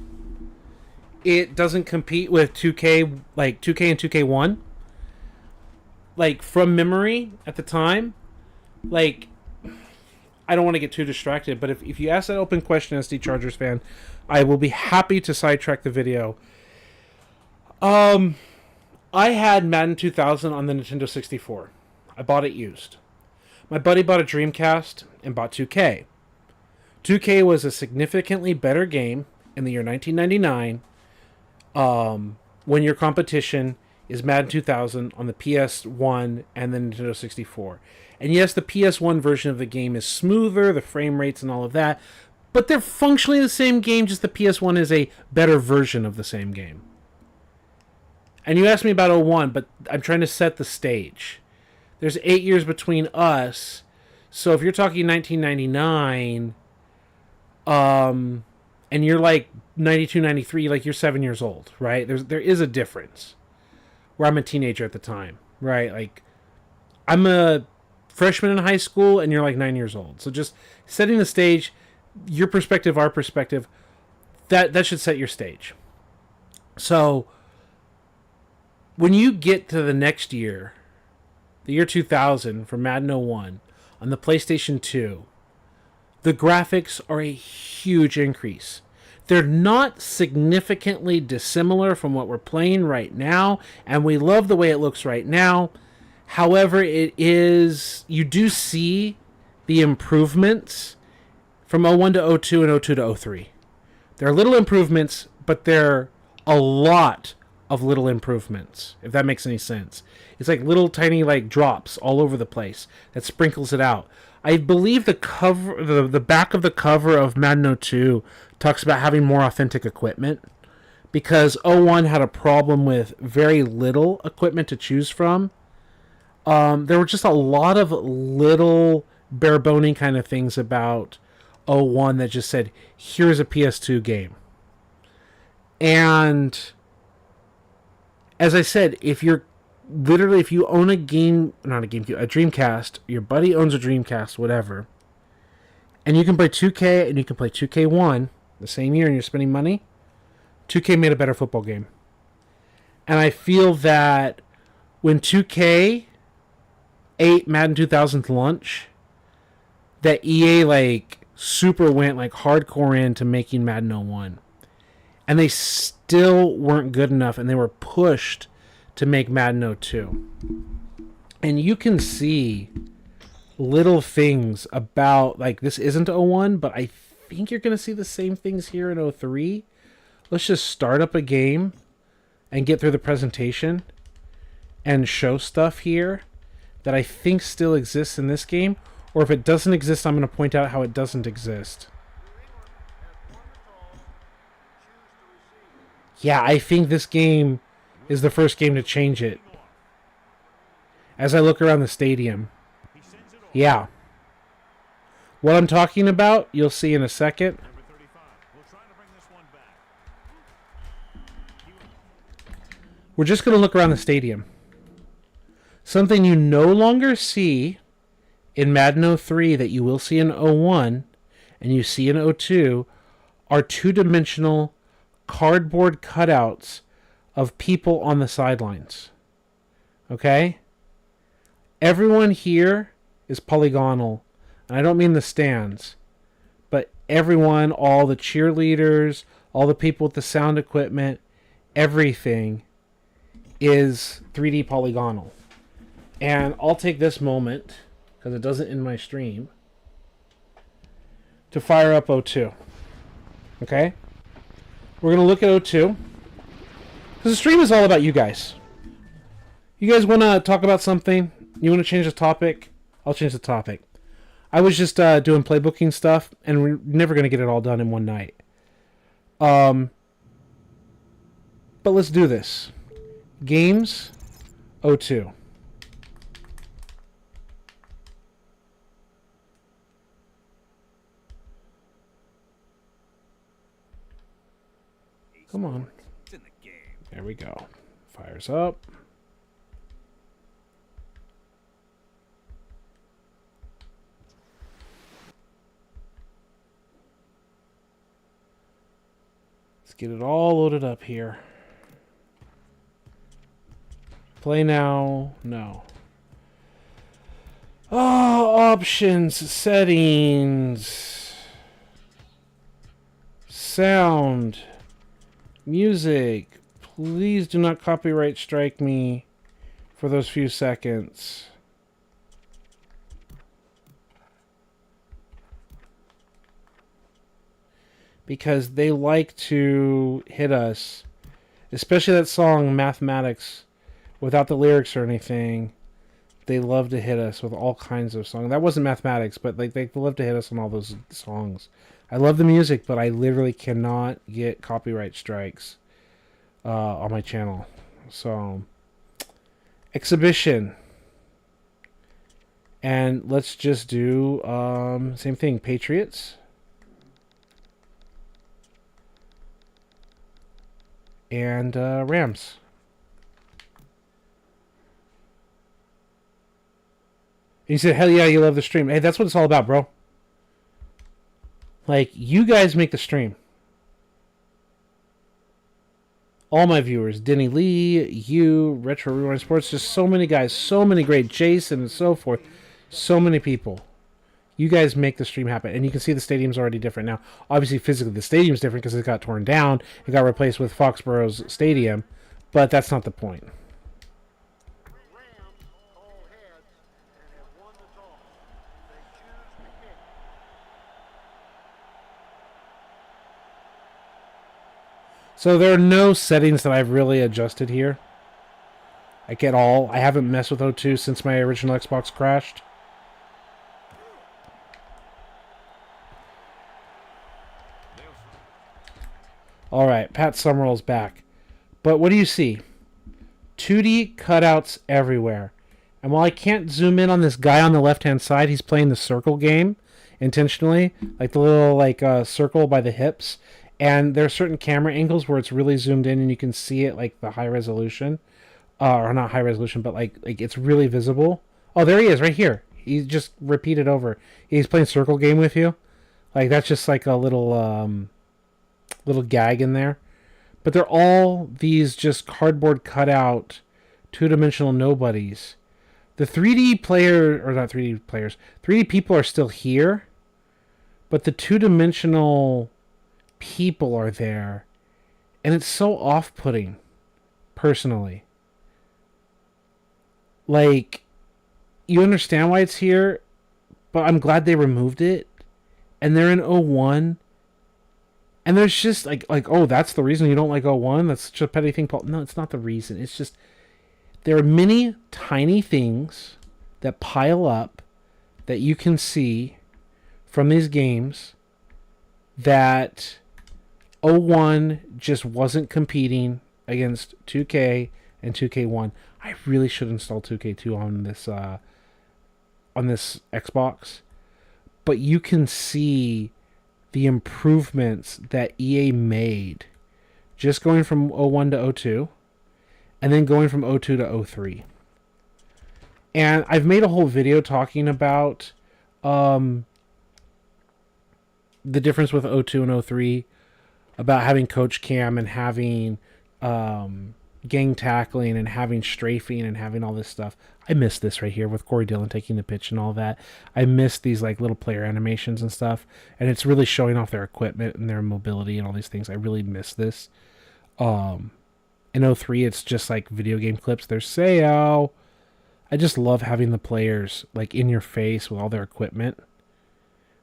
A: It doesn't compete with 2K, like 2K and 2K1. Like, from memory at the time, like, I don't want to get too distracted, but if you ask that open question, SD Chargers fan, I will be happy to sidetrack the video. I had Madden 2000 on the Nintendo 64. I bought it used. My buddy bought a Dreamcast and bought 2K. 2K was a significantly better game in the year 1999 when your competition is Madden 2000 on the PS1 and the Nintendo 64. And yes, the PS1 version of the game is smoother, the frame rates and all of that, but they're functionally the same game, just the PS1 is a better version of the same game. And you asked me about 01, but I'm trying to set the stage. There's 8 years between us, so if you're talking 1999, and you're like 92, 93, like you're 7 years old, right? There is a difference. Where I'm a teenager at the time, right? Like, I'm a freshman in high school, and you're like 9 years old. So just setting the stage, your perspective, our perspective, that should set your stage. So when you get to the next year, the year 2000 for Madden 01 on the PlayStation 2, the graphics are a huge increase. They're not significantly dissimilar from what we're playing right now, and we love the way it looks right now. However, you do see the improvements from 01 to 02 and 02 to 03. There are little improvements, but they're a lot of little improvements, if that makes any sense. It's like little tiny like drops all over the place that sprinkles it out. I believe the cover, the back of the cover of Madden 02 talks about having more authentic equipment because 01 had a problem with very little equipment to choose from. There were just a lot of little bare boning kind of things about '01 that just said, here's a PS2 game. And as I said, if you own a game, not a GameCube, a Dreamcast, your buddy owns a Dreamcast, whatever, and you can play 2K and you can play 2K1 the same year and you're spending money, 2K made a better football game. And I feel that when 2K ate Madden 2000's lunch, that EA like super went like hardcore into making Madden 01. And they still weren't good enough, and they were pushed to make Madden 02. And you can see little things about, like, this isn't '01, but I think you're going to see the same things here in '03. Let's just start up a game and get through the presentation and show stuff here that I think still exists in this game. Or if it doesn't exist, I'm going to point out how it doesn't exist. Yeah, I think this game is the first game to change it. As I look around the stadium. Yeah. What I'm talking about, you'll see in a second. We're just going to look around the stadium. Something you no longer see in Madden 03 that you will see in '01 and you see in '02 are two-dimensional cardboard cutouts of people on the sidelines. Okay? Everyone here is polygonal. And I don't mean the stands. But everyone, all the cheerleaders, all the people with the sound equipment, everything is 3D polygonal. And I'll take this moment, because it doesn't end my stream, to fire up '02. Okay? We're going to look at '02. Because the stream is all about you guys. You guys want to talk about something? You want to change the topic? I'll change the topic. I was just doing playbooking stuff, and we're never going to get it all done in one night. But let's do this. Games '02. Come on. There we go. Fires up. Let's get it all loaded up here. Play now. No. Oh, options, settings, sound, music. Please do not copyright strike me for those few seconds. Because they like to hit us. Especially that song, Mathematics, without the lyrics or anything. They love to hit us with all kinds of songs. That wasn't Mathematics, but like they love to hit us on all those songs. I love the music, but I literally cannot get copyright strikes on my channel. So, exhibition. And let's just do same thing, Patriots. And Rams. And you said, hell yeah, you love the stream. Hey, that's what it's all about, bro. Like, you guys make the stream. All my viewers, Denny Lee, you, Retro Rewind Sports, just so many guys, so many great, Jason and so forth. So many people. You guys make the stream happen. And you can see the stadium's already different now. Obviously, physically, the stadium's different because it got torn down. It got replaced with Foxborough's stadium. But that's not the point. So there are no settings that I've really adjusted here. Like at all. I haven't messed with '02 since my original Xbox crashed. Alright, Pat Summerall's back. But what do you see? 2D cutouts everywhere. And while I can't zoom in on this guy on the left-hand side, he's playing the circle game intentionally, like the little circle by the hips. And there are certain camera angles where it's really zoomed in and you can see it like the high resolution, or not high resolution, but like it's really visible. Oh, there he is, right here. He just repeated over. He's playing circle game with you. Like that's just like a little gag in there. But they're all these just cardboard cutout, two-dimensional nobodies. The 3D player, or not 3D players, 3D people are still here, but the two-dimensional people are there, and it's so off-putting, personally. Like, you understand why it's here, but I'm glad they removed it, and they're in 01, and there's just, oh, that's the reason you don't like 01? That's such a petty thing, Paul. No, it's not the reason. It's just, there are many tiny things that pile up that you can see from these games that 01 just wasn't competing against 2K and 2K1. I really should install 2K2 on this Xbox. But you can see the improvements that EA made just going from 01 to 02. And then going from 02 to 03. And I've made a whole video talking about the difference with 02 and 03, about having coach cam and having gang tackling and having strafing and having all this stuff. I miss this right here with Corey Dillon taking the pitch and all that. I miss these like little player animations and stuff. And it's really showing off their equipment and their mobility and all these things. I really miss this. In 03, it's just like video game clips. There's Sao. I just love having the players like in your face with all their equipment,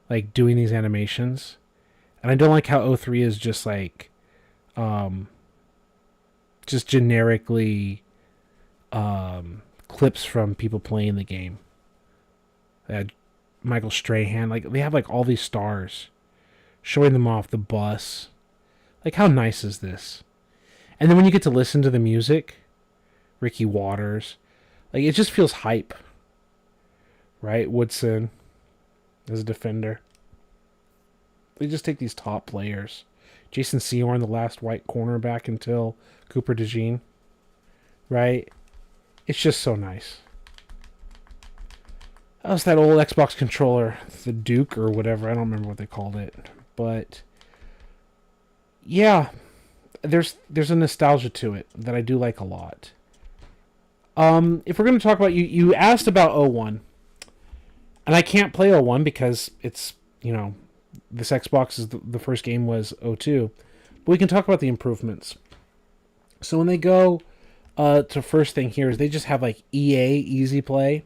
A: like doing these animations. And I don't like how 03 is just like, just generically clips from people playing the game. They had Michael Strahan, like they have like all these stars showing them off the bus. Like, how nice is this? And then when you get to listen to the music, Ricky Waters, like it just feels hype, right? Woodson as a defender. They just take these top players. Jason Seward, the last white cornerback until Cooper DeJean, right? It's just so nice. That was that old Xbox controller, the Duke or whatever. I don't remember what they called it, but yeah. There's a nostalgia to it that I do like a lot. If we're going to talk about, you asked about 01, and I can't play 01 because it's, this Xbox is the first game was 02, but we can talk about the improvements. So when they go to first thing here is they just have like EA Easy Play,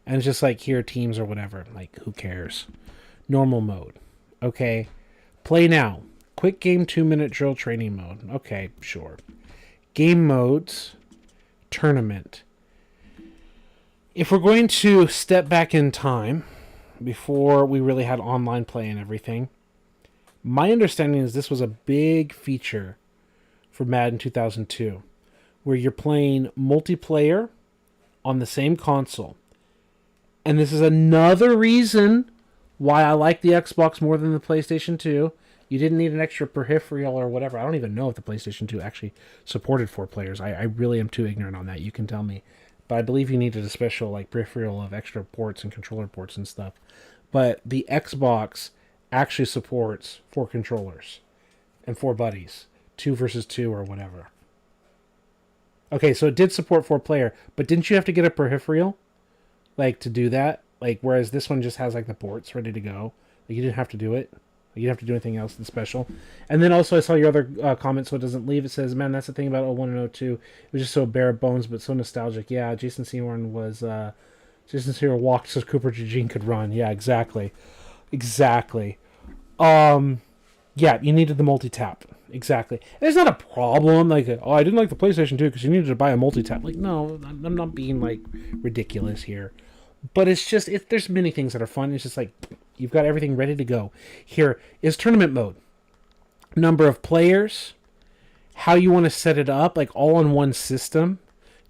A: and it's just like here teams or whatever, like who cares? Normal mode, okay. Play now. Quick game 2-minute drill training mode. Okay, sure. Game modes. Tournament. If we're going to step back in time, before we really had online play and everything, my understanding is this was a big feature for Madden 2002, where you're playing multiplayer on the same console. And this is another reason why I like the Xbox more than the PlayStation 2. You didn't need an extra peripheral or whatever. I don't even know if the PlayStation 2 actually supported 4 players. I really am too ignorant on that. You can tell me. But I believe you needed a special like peripheral of extra ports and controller ports and stuff. But the Xbox actually supports 4 controllers and 4 buddies. 2 versus 2 or whatever. Okay, so it did support 4 player. But didn't you have to get a peripheral? Like to do that? Like whereas this one just has like the ports ready to go. Like you didn't have to do it. You don't have to do anything else that's special. And then also I saw your other comment, so it doesn't leave. It says, man, that's the thing about 01 and 02. It was just so bare bones, but so nostalgic. Yeah, Jason Seward walked so Cooper DeJean could run. Yeah, exactly. Exactly. Yeah, you needed the multi-tap. Exactly. And it's not a problem. Like, oh, I didn't like the PlayStation 2 because you needed to buy a multi-tap. Like, no, I'm not being, like, ridiculous here. But it's just, there's many things that are fun. It's just like, you've got everything ready to go. Here is tournament mode. Number of players, how you want to set it up, like all on one system.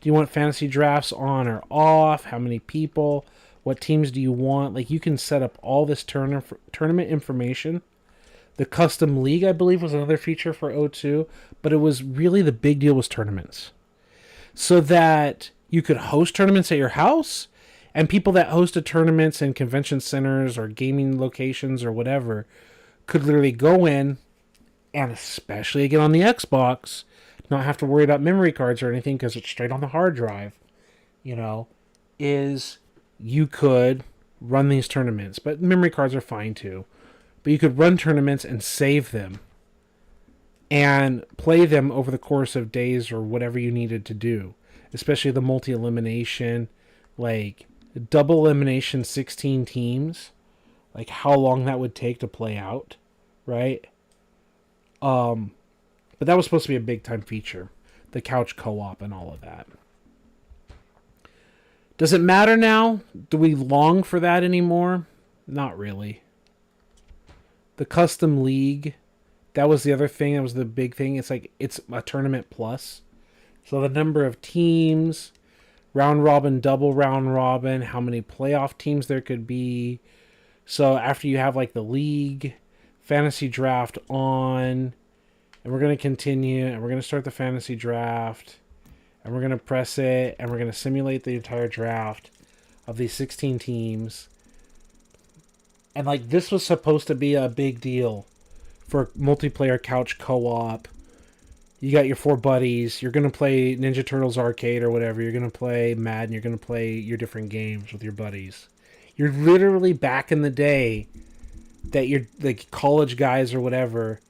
A: Do you want fantasy drafts on or off? How many people? What teams do you want? Like, you can set up all this tournament information. The custom league, I believe, was another feature for O2, but it was really the big deal was tournaments. So that you could host tournaments at your house, and people that hosted tournaments in convention centers or gaming locations or whatever could literally go in, and especially again on the Xbox, not have to worry about memory cards or anything because it's straight on the hard drive, is you could run these tournaments. But memory cards are fine too. But you could run tournaments and save them and play them over the course of days or whatever you needed to do, especially the multi-elimination, like double elimination 16 teams, like how long that would take to play out, right? But that was supposed to be a big time feature, the couch co-op and all of that. Does it matter now? Do we long for that anymore? Not really. The custom league, that was the other thing. That was the big thing. It's like it's a tournament plus. So the number of teams, round robin, double round robin, how many playoff teams there could be. So after you have like the league, fantasy draft on, and we're going to continue, and we're going to start the fantasy draft, and we're going to press it, and we're going to simulate the entire draft of these 16 teams. And like this was supposed to be a big deal for multiplayer couch co-op. You got your 4 buddies. You're going to play Ninja Turtles Arcade or whatever. You're going to play Madden. You're going to play your different games with your buddies. You're literally back in the day that you're like college guys or whatever.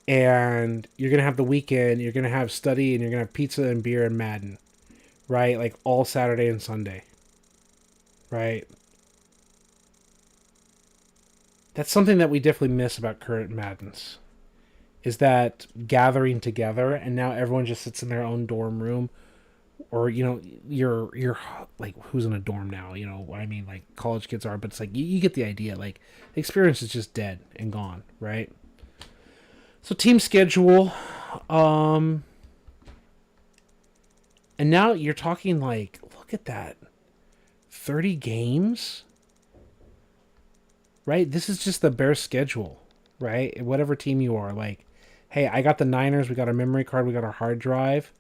A: And you're going to have the weekend. You're going to have study and you're going to have pizza and beer and Madden. Right? Like all Saturday and Sunday. Right? That's something that we definitely miss about current Maddens. Is that gathering together, and now everyone just sits in their own dorm room, or you're like, who's in a dorm now? I mean, like college kids are, but it's like you get the idea. Like the experience is just dead and gone, right? So team schedule, and now you're talking like, look at that, 30 games, right? This is just the bare schedule, right? Whatever team you are, like. Hey, I got the Niners, we got our memory card, we got our hard drive.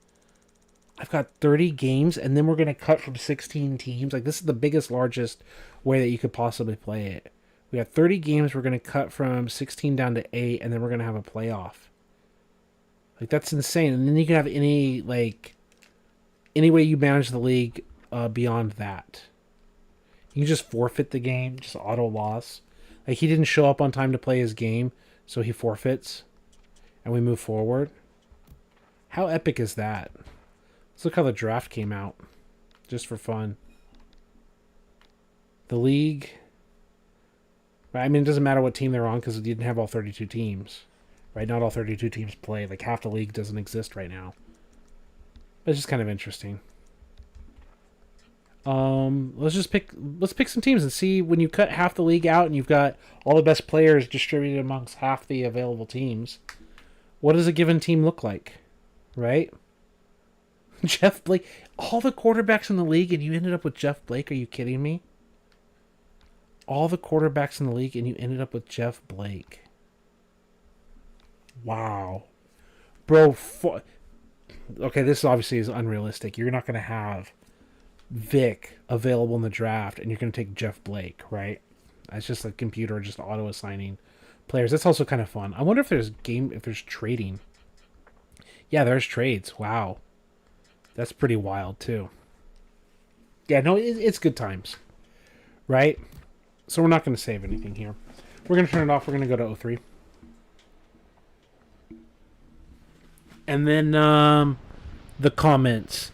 A: I've got 30 games, and then we're going to cut from 16 teams. Like, this is the biggest, largest way that you could possibly play it. We got 30 games, we're going to cut from 16 down to 8, and then we're going to have a playoff. Like, that's insane. And then you can have any way you manage the league beyond that. You can just forfeit the game, just auto loss. Like, he didn't show up on time to play his game, so he forfeits. And we move forward. How epic is that? Let's look how the draft came out. Just for fun. The league. I mean, it doesn't matter what team they're on because it didn't have all 32 teams. Right? Not all 32 teams play. Like, half the league doesn't exist right now. But it's just kind of interesting. Let's pick some teams and see when you cut half the league out and you've got all the best players distributed amongst half the available teams. What does a given team look like? Right? Jeff Blake. All the quarterbacks in the league and you ended up with Jeff Blake? Are you kidding me? All the quarterbacks in the league and you ended up with Jeff Blake. Wow. Bro, okay, this obviously is unrealistic. You're not going to have Vic available in the draft and you're going to take Jeff Blake, right? It's just a computer just auto-assigning players. That's also kind of fun. I wonder if there's trading. Yeah, there's trades. Wow. That's pretty wild too. Yeah, no, it's good times. Right? So we're not going to save anything here. We're going to turn it off. We're going to go to 03. And then the comments.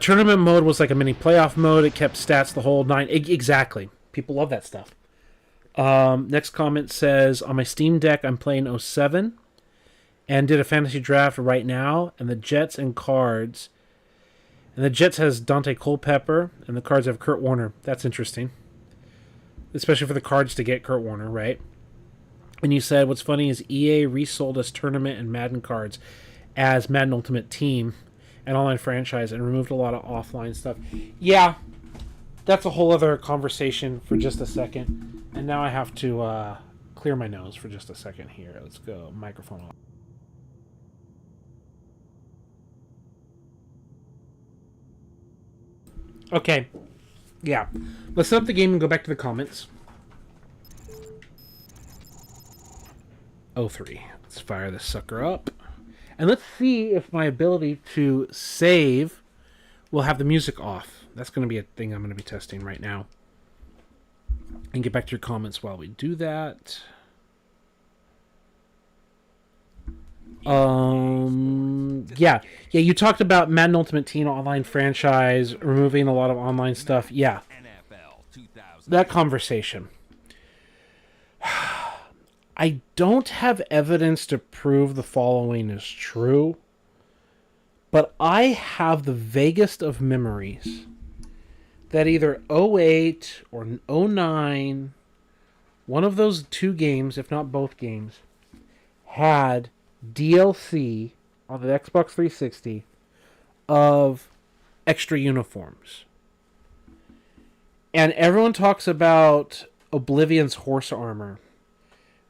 A: Tournament mode was like a mini playoff mode. It kept stats the whole 9. Exactly. People love that stuff. Next comment says, on my Steam Deck, I'm playing 07 and did a fantasy draft right now, and the Jets and Cards. And the Jets has Dante Culpepper, and the Cards have Kurt Warner. That's interesting. Especially for the Cards to get Kurt Warner, right? And you said, what's funny is EA resold us tournament and Madden cards as Madden Ultimate Team, an online franchise and removed a lot of offline stuff. Yeah, that's a whole other conversation for just a second. And now I have to clear my nose for just a second here. Let's go microphone off. Okay. Yeah. Let's set up the game and go back to the comments. 03. Let's fire this sucker up. And let's see if my ability to save will have the music off. That's going to be a thing I'm going to be testing right now. And get back to your comments while we do that. Yeah, you talked about Madden Ultimate Team online franchise, removing a lot of online stuff. Yeah. That conversation. I don't have evidence to prove the following is true, but I have the vaguest of memories that either 08 or 09, one of those two games, if not both games, had DLC on the Xbox 360 of extra uniforms. And everyone talks about Oblivion's horse armor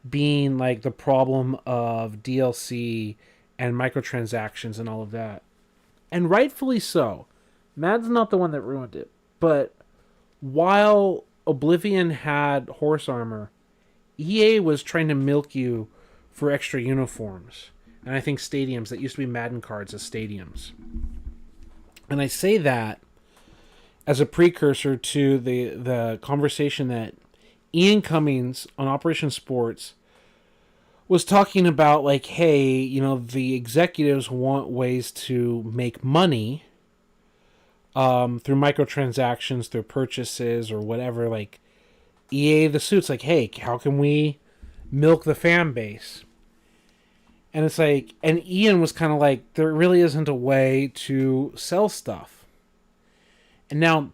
A: being like the problem of DLC and microtransactions and all of that. And rightfully so. Madden's not the one that ruined it. But while Oblivion had horse armor, EA was trying to milk you for extra uniforms. And I think stadiums, that used to be Madden cards as stadiums. And I say that as a precursor to the conversation that Ian Cummings on Operation Sports was talking about, like, hey, you know, the executives want ways to make money through microtransactions, through purchases or whatever. Like, EA the suits, like, hey, how can we milk the fan base? And it's like, and Ian was kind of like, there really isn't a way to sell stuff. And now,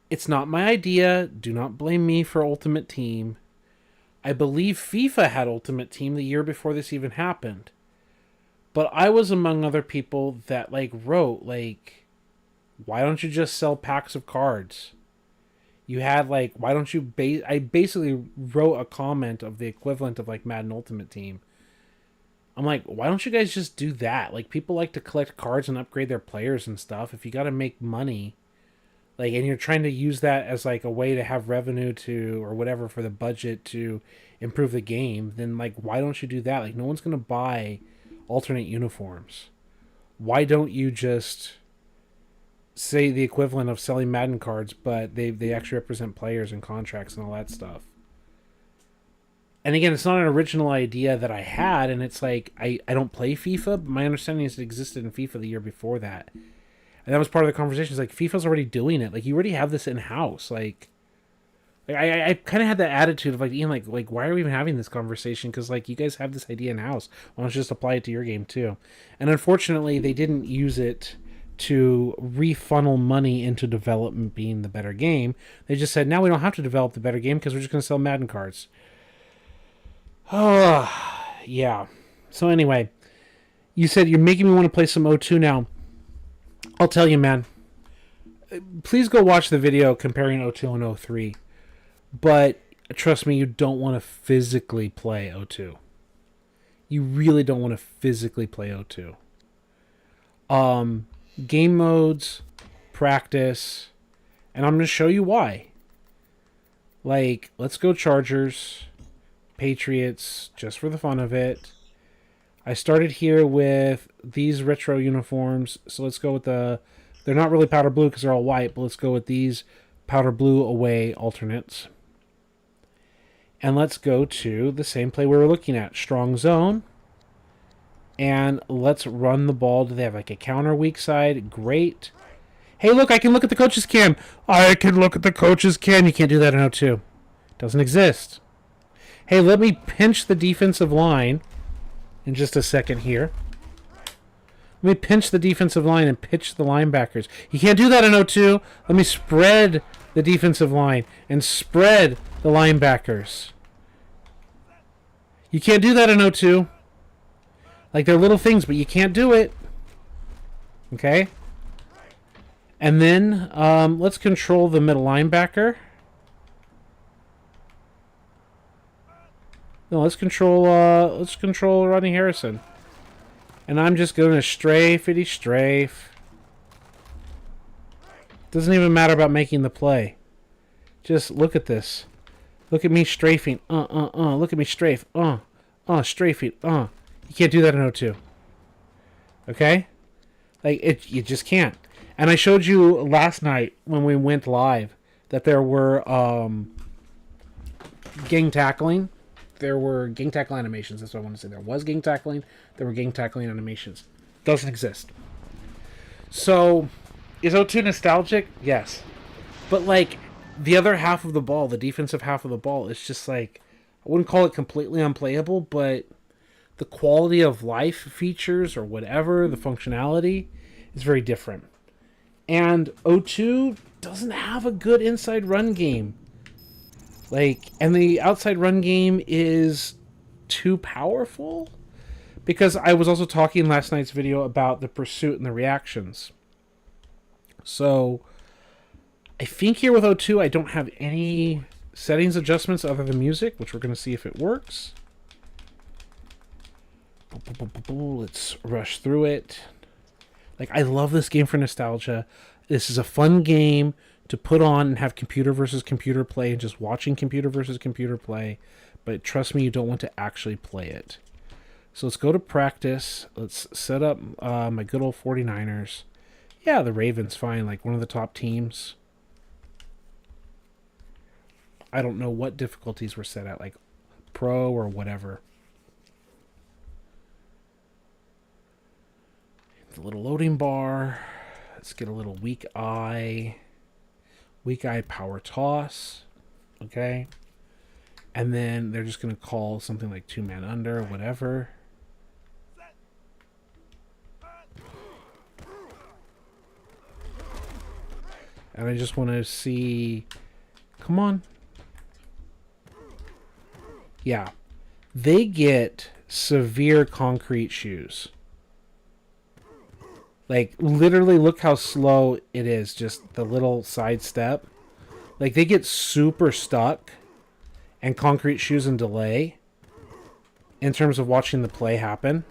A: it's not my idea. Do not blame me for Ultimate Team. I believe FIFA had Ultimate Team the year before this even happened. But I was among other people that, like, wrote, like, why don't you just sell packs of cards? You had, like, why don't you... I basically wrote a comment of the equivalent of, like, Madden Ultimate Team. I'm like, why don't you guys just do that? Like, people like to collect cards and upgrade their players and stuff. If you got to make money, like, and you're trying to use that as, like, a way to have revenue to, or whatever, for the budget to improve the game, then, like, why don't you do that? Like, no one's going to buy alternate uniforms. Why don't you just say the equivalent of selling Madden cards, but they actually represent players and contracts and all that stuff? And again, it's not an original idea that I had, and it's like, I don't play FIFA, but my understanding is it existed in FIFA the year before that. And that was part of the conversation. It's like, FIFA's already doing it. Like, you already have this in-house. Like I kind of had that attitude of, like, Ian, like, why are we even having this conversation? Because, like, you guys have this idea in-house. Why don't you just apply it to your game, too? And unfortunately, they didn't use it to refunnel money into development being the better game. They just said, now we don't have to develop the better game because we're just going to sell Madden cards. Oh, yeah. So anyway, you said you're making me want to play some O2 now. I'll tell you, man. Please go watch the video comparing O2 and O3. But trust me, you don't want to physically play O2. You really don't want to physically play O2. Game modes, practice, and I'm going to show you why. Like, let's go Chargers, Patriots, just for the fun of it. I started here with these retro uniforms, so let's go with they're not really powder blue because they're all white, but let's go with these powder blue away alternates. And let's go to the same play we were looking at, strong zone. And let's run the ball. Do they have like a counter weak side? Great. Hey, look, I can look at the coach's cam. I can look at the coach's cam. You can't do that in O2. Doesn't exist. Hey, let me pinch the defensive line in just a second here. Let me pinch the defensive line and pitch the linebackers. You can't do that in O2. Let me spread the defensive line and spread the linebackers. You can't do that in O2. Like, they're little things, but you can't do it. Okay? And then let's control the middle linebacker. No, let's control Rodney Harrison. And I'm just going to strafe. Doesn't even matter about making the play. Just look at this. Look at me strafing. Look at me strafe. Strafing. You can't do that in O2. Okay? Like, you just can't. And I showed you last night when we went live that there were gang tackling. There were gang tackle animations. That's what I want to say. There was gang tackling. There were gang tackling animations. Doesn't exist. So, is O2 nostalgic? Yes. But, like, the other half of the ball, the defensive half of the ball, is just like, I wouldn't call it completely unplayable, but the quality of life features or whatever, the functionality, is very different. And O2 doesn't have a good inside run game. Like, and the outside run game is too powerful? Because I was also talking in last night's video about the pursuit and the reactions. So, I think here with O2, I don't have any settings adjustments other than music, which we're going to see if it works. Let's rush through it. Like, I love this game for nostalgia. This is a fun game to put on and have computer versus computer play and just watching computer versus computer play. But trust me, you don't want to actually play it. So let's go to practice. Let's set up my good old 49ers. Yeah, the Ravens, fine. Like, one of the top teams. I don't know what difficulties were set at, like pro or whatever. The little loading bar. Let's get a little weak eye. Weak eye power toss. Okay. And then they're just going to call something like 2-man under, whatever. And I just want to see... Come on. Yeah. They get severe concrete shoes. Like, literally, look how slow it is. Just the little side step. Like, they get super stuck and concrete shoes and delay in terms of watching the play happen.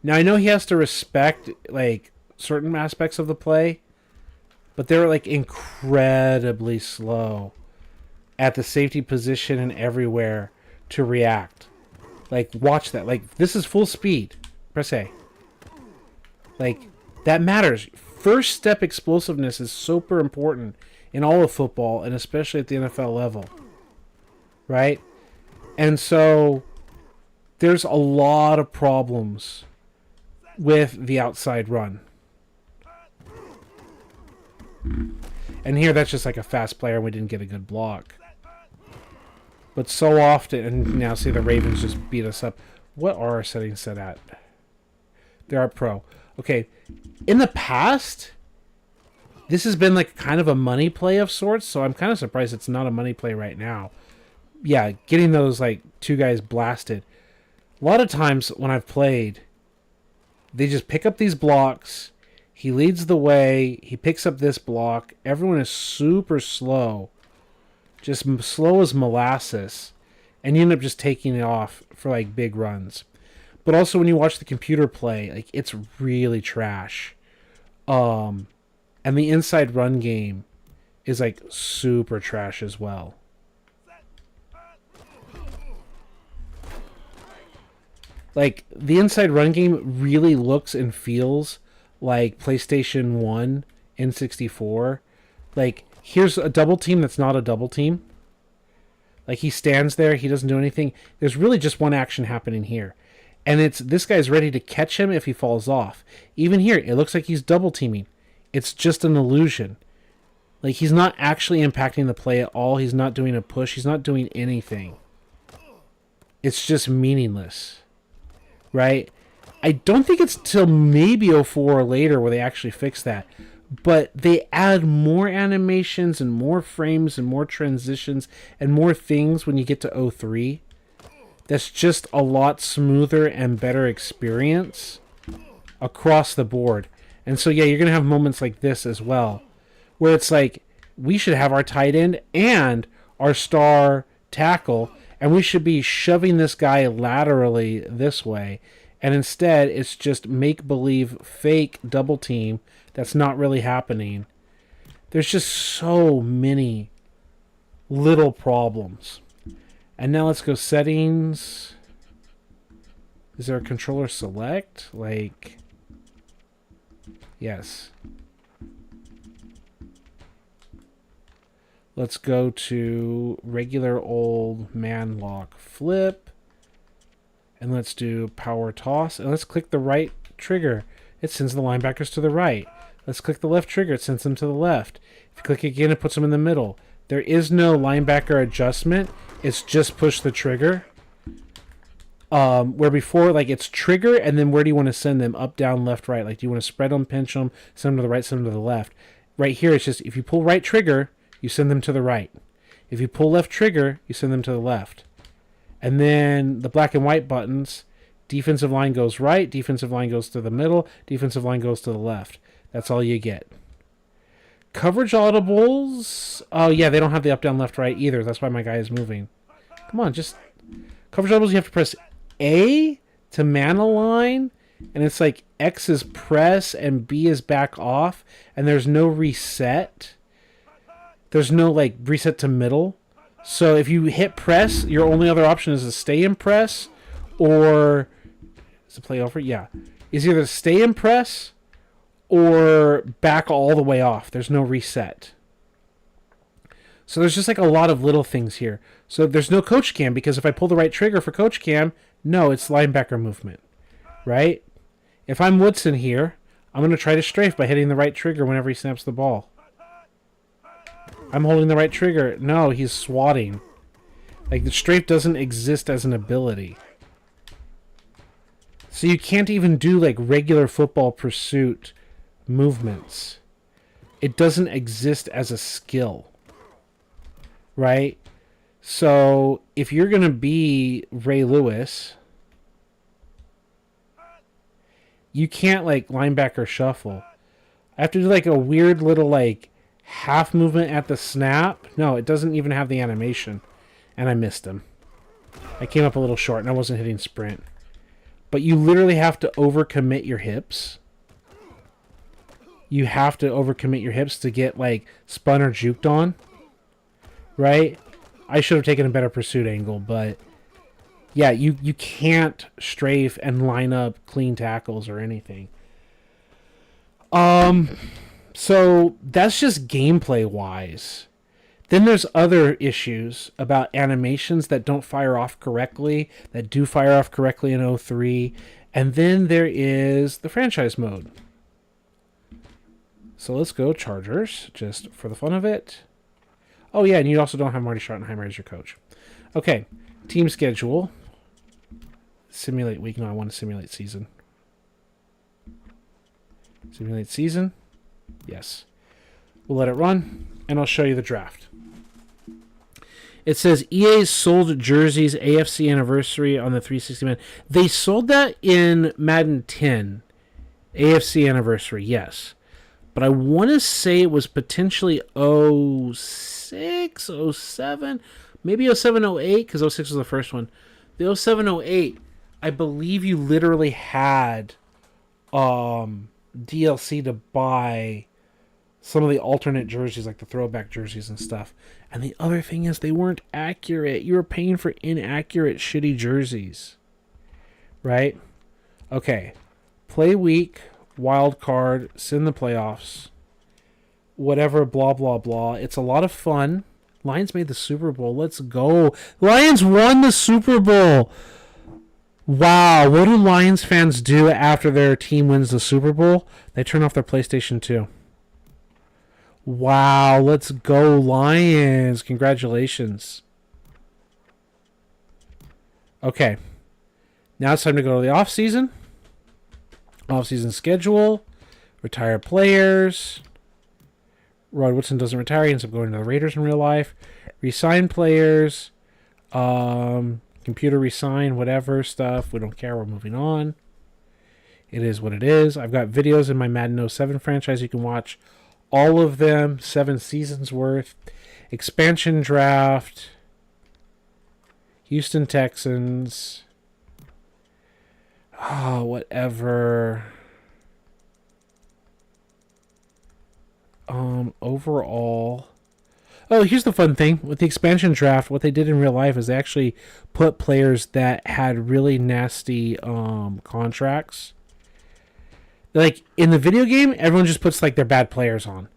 A: Now, I know he has to respect, like, certain aspects of the play, but they're, like, incredibly slow at the safety position and everywhere to react. Like, watch that. Like, this is full speed. Press A. Like, that matters. First step explosiveness is super important in all of football, and especially at the NFL level. Right? And so, there's a lot of problems with the outside run. And here, that's just like a fast player, and we didn't get a good block. But so often, and now see the Ravens just beat us up. What are our settings set at? They're at pro. Okay, in the past, this has been like kind of a money play of sorts, so I'm kind of surprised it's not a money play right now. Yeah, getting those like two guys blasted. A lot of times when I've played, they just pick up these blocks. He leads the way. He picks up this block. Everyone is super slow. Just slow as molasses. And you end up just taking it off for like big runs. But also when you watch the computer play, like it's really trash. And the inside run game is like super trash as well. Like the inside run game really looks and feels like PlayStation 1 N64. Like here's a double team that's not a double team. Like he stands there, he doesn't do anything. There's really just one action happening here. And it's this guy's ready to catch him if he falls off. Even here, it looks like he's double teaming. It's just an illusion. Like he's not actually impacting the play at all. He's not doing a push. He's not doing anything. It's just meaningless. Right? I don't think it's till maybe 04 or later where they actually fix that. But they add more animations and more frames and more transitions and more things when you get to 03. That's just a lot smoother and better experience across the board. And so, yeah, you're going to have moments like this as well, where it's like, we should have our tight end and our star tackle, and we should be shoving this guy laterally this way. And instead, it's just make-believe, fake double team that's not really happening. There's just so many little problems. And now let's go settings. Is there a controller select? Like, yes. Let's go to regular old man lock flip. And let's do power toss. And let's click the right trigger. It sends the linebackers to the right. Let's click the left trigger. It sends them to the left. If you click again, it puts them in the middle. There is no linebacker adjustment. It's just push the trigger. Where before, like, it's trigger, and then where do you want to send them? Up, down, left, right. Like, do you want to spread them, pinch them, send them to the right, send them to the left? Right here, it's just, if you pull right trigger, you send them to the right. If you pull left trigger, you send them to the left. And then the black and white buttons, defensive line goes right, defensive line goes to the middle, defensive line goes to the left. That's all you get. Coverage audibles. Oh, yeah, they don't have the up, down, left, right either. That's why my guy is moving. Come on, just... Coverage audibles, you have to press A to man align, and it's like X is press and B is back off, and there's no reset. There's no, like, reset to middle. So if you hit press, your only other option is to stay in press, or... Is the play over? Yeah. Is either stay in press or back all the way off. There's no reset. So there's just like a lot of little things here. So there's no coach cam, because if I pull the right trigger for coach cam, no, it's linebacker movement, right? If I'm Woodson here, I'm going to try to strafe by hitting the right trigger whenever he snaps the ball. I'm holding the right trigger. No, he's swatting. Like, the strafe doesn't exist as an ability. So you can't even do, like, regular football pursuit movements. It doesn't exist as a skill. Right? So, if you're going to be Ray Lewis, you can't, like, linebacker shuffle. I have to do, like, a weird little, like, half movement at the snap. No, it doesn't even have the animation. And I missed him. I came up a little short and I wasn't hitting sprint. But you literally have to overcommit your hips. You have to overcommit your hips to get, like, spun or juked on. Right? I should have taken a better pursuit angle, but yeah, you can't strafe and line up clean tackles or anything. So that's just gameplay wise. Then there's other issues about animations that don't fire off correctly, that do fire off correctly in 03. And then there is the franchise mode. So let's go Chargers, just for the fun of it. Oh, yeah, and you also don't have Marty Schottenheimer as your coach. Okay, team schedule. Simulate week. No, I want to simulate season. Simulate season. Yes. We'll let it run, and I'll show you the draft. It says EA sold jerseys AFC anniversary on the 360 Madden. They sold that in Madden 10. AFC anniversary, yes. But I want to say it was potentially 06, 07, maybe 07, 08, because 06 was the first one. The 07, 08, I believe you literally had DLC to buy some of the alternate jerseys, like the throwback jerseys and stuff. And the other thing is they weren't accurate. You were paying for inaccurate, shitty jerseys. Right? Okay. Play week, wild card, send the playoffs. Whatever, blah, blah, blah. It's a lot of fun. Lions made the Super Bowl. Let's go. Lions won the Super Bowl. Wow. What do Lions fans do after their team wins the Super Bowl? They turn off their PlayStation 2. Wow. Let's go, Lions. Congratulations. Okay. Now it's time to go to the off-season. Off-season schedule. Retire players. Rod Woodson doesn't retire. He ends up going to the Raiders in real life. Resign players. Computer resign, whatever stuff. We don't care. We're moving on. It is what it is. I've got videos in my Madden 07 franchise. You can watch all of them, 7 seasons worth. Expansion draft, Houston Texans, whatever. Overall. Oh, here's the fun thing. With the expansion draft, what they did in real life is they actually put players that had really nasty contracts. Like, in the video game, everyone just puts, like, their bad players on.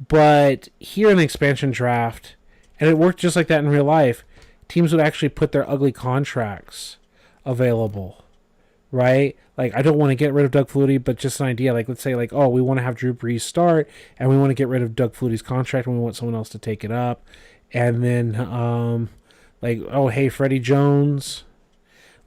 A: But here in the expansion draft, and it worked just like that in real life, teams would actually put their ugly contracts available. Right? Like, I don't want to get rid of Doug Flutie, but just an idea. Like, let's say, like, oh, we want to have Drew Brees start, and we want to get rid of Doug Flutie's contract, and we want someone else to take it up. And then, like, oh, hey, Freddie Jones.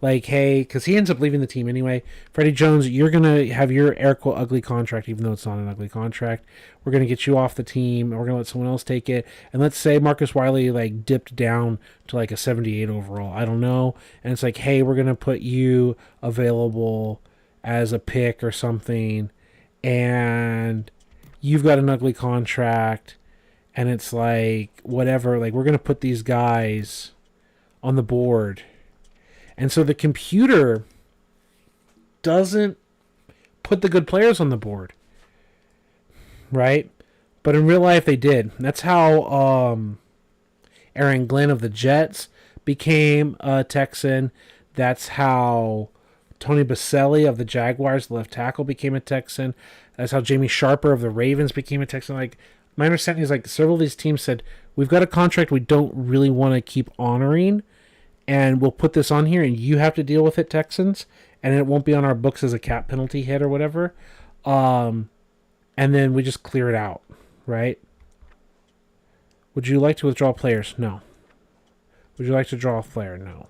A: Like, hey, because he ends up leaving the team anyway. Freddie Jones, you're going to have your air quote ugly contract, even though it's not an ugly contract. We're going to get you off the team, and we're going to let someone else take it. And let's say Marcus Wiley, like, dipped down to, like, a 78 overall. I don't know. And it's like, hey, we're going to put you available as a pick or something. And you've got an ugly contract. And it's like, whatever. Like, we're going to put these guys on the board. And so the computer doesn't put the good players on the board, right? But in real life, they did. That's how Aaron Glenn of the Jets became a Texan. That's how Tony Baselli of the Jaguars, the left tackle, became a Texan. That's how Jamie Sharper of the Ravens became a Texan. Like, my understanding is, like, several of these teams said, we've got a contract we don't really want to keep honoring, and we'll put this on here, and you have to deal with it, Texans, and it won't be on our books as a cap penalty hit or whatever. And then we just clear it out, right? Would you like to withdraw players? No. Would you like to draw a player? No.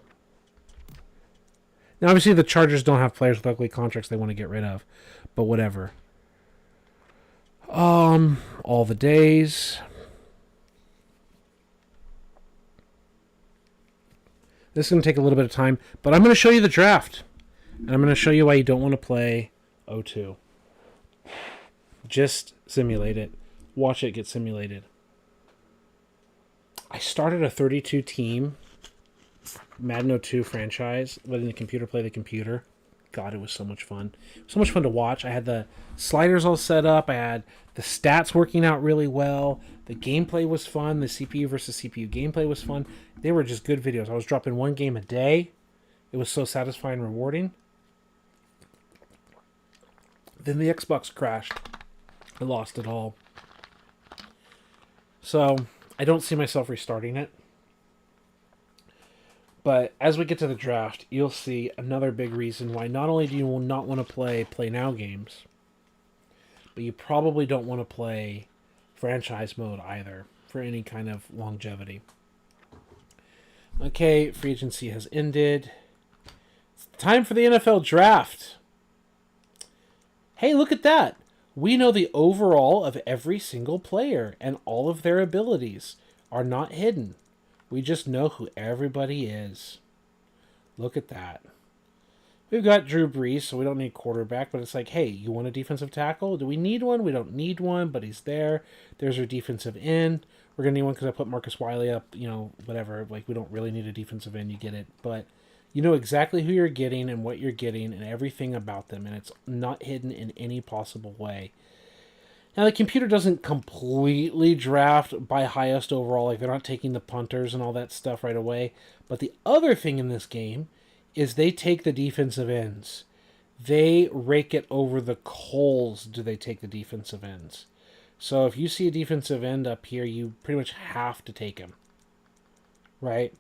A: Now, obviously, the Chargers don't have players with ugly contracts they want to get rid of, but whatever. All the days. This is going to take a little bit of time, but I'm going to show you the draft. And I'm going to show you why you don't want to play 0-2. Just simulate it. Watch it get simulated. I started a 32-team Madden 02 franchise, letting the computer play the computer. God, it was so much fun. So much fun to watch. I had the sliders all set up. I had the stats working out really well. The gameplay was fun. The CPU versus CPU gameplay was fun. They were just good videos. I was dropping one game a day. It was so satisfying and rewarding. Then the Xbox crashed. I lost it all. So, I don't see myself restarting it. But as we get to the draft, you'll see another big reason why not only do you not want to play now games, but you probably don't want to play franchise mode either for any kind of longevity. Okay, free agency has ended. It's time for the NFL draft. Hey, look at that. We know the overall of every single player, and all of their abilities are not hidden. We just know who everybody is. Look at that. We've got Drew Brees, so we don't need quarterback, but it's like, hey, you want a defensive tackle? Do we need one? We don't need one, but he's there. There's our defensive end. We're going to need one because I put Marcus Wiley up, whatever. Like, we don't really need a defensive end, you get it. But you know exactly who you're getting and what you're getting and everything about them, and it's not hidden in any possible way. Now, the computer doesn't completely draft by highest overall. Like, they're not taking the punters and all that stuff right away. But the other thing in this game is they take the defensive ends. They rake it over the coals, do they take the defensive ends. So if you see a defensive end up here, you pretty much have to take him. Right?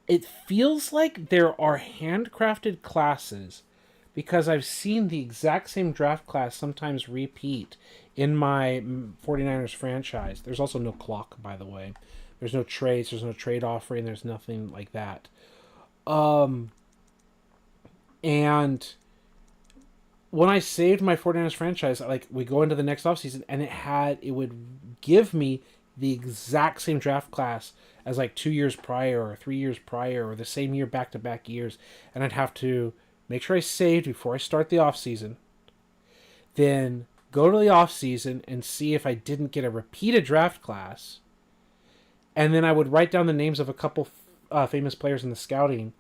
A: It feels like there are handcrafted classes, because I've seen the exact same draft class sometimes repeat in my 49ers franchise. There's also no clock, by the way. There's no trades, there's no trade offering, there's nothing like that. And when I saved my 49ers franchise, like, we go into the next offseason, and it would give me the exact same draft class as like 2 years prior or 3 years prior or the same year back to back years, and I'd have to make sure I saved before I start the off season, then go to the off season and see if I didn't get a repeated draft class, and then I would write down the names of a couple famous players in the scouting,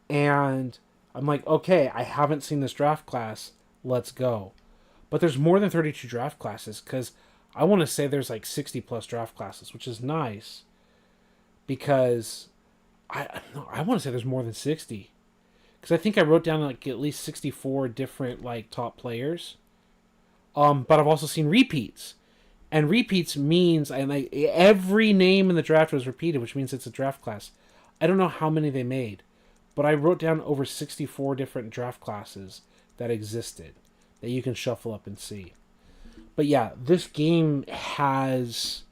A: and I'm like, okay, I haven't seen this draft class, let's go. But there's more than 32 draft classes, because I want to say there's like 60 plus draft classes, which is nice, because I want to say there's more than 60, because I think I wrote down like at least 64 different like top players. But I've also seen repeats, and repeats means every name in the draft was repeated, which means it's a draft class. I don't know how many they made, but I wrote down over 64 different draft classes that existed that you can shuffle up and see. But yeah, this game has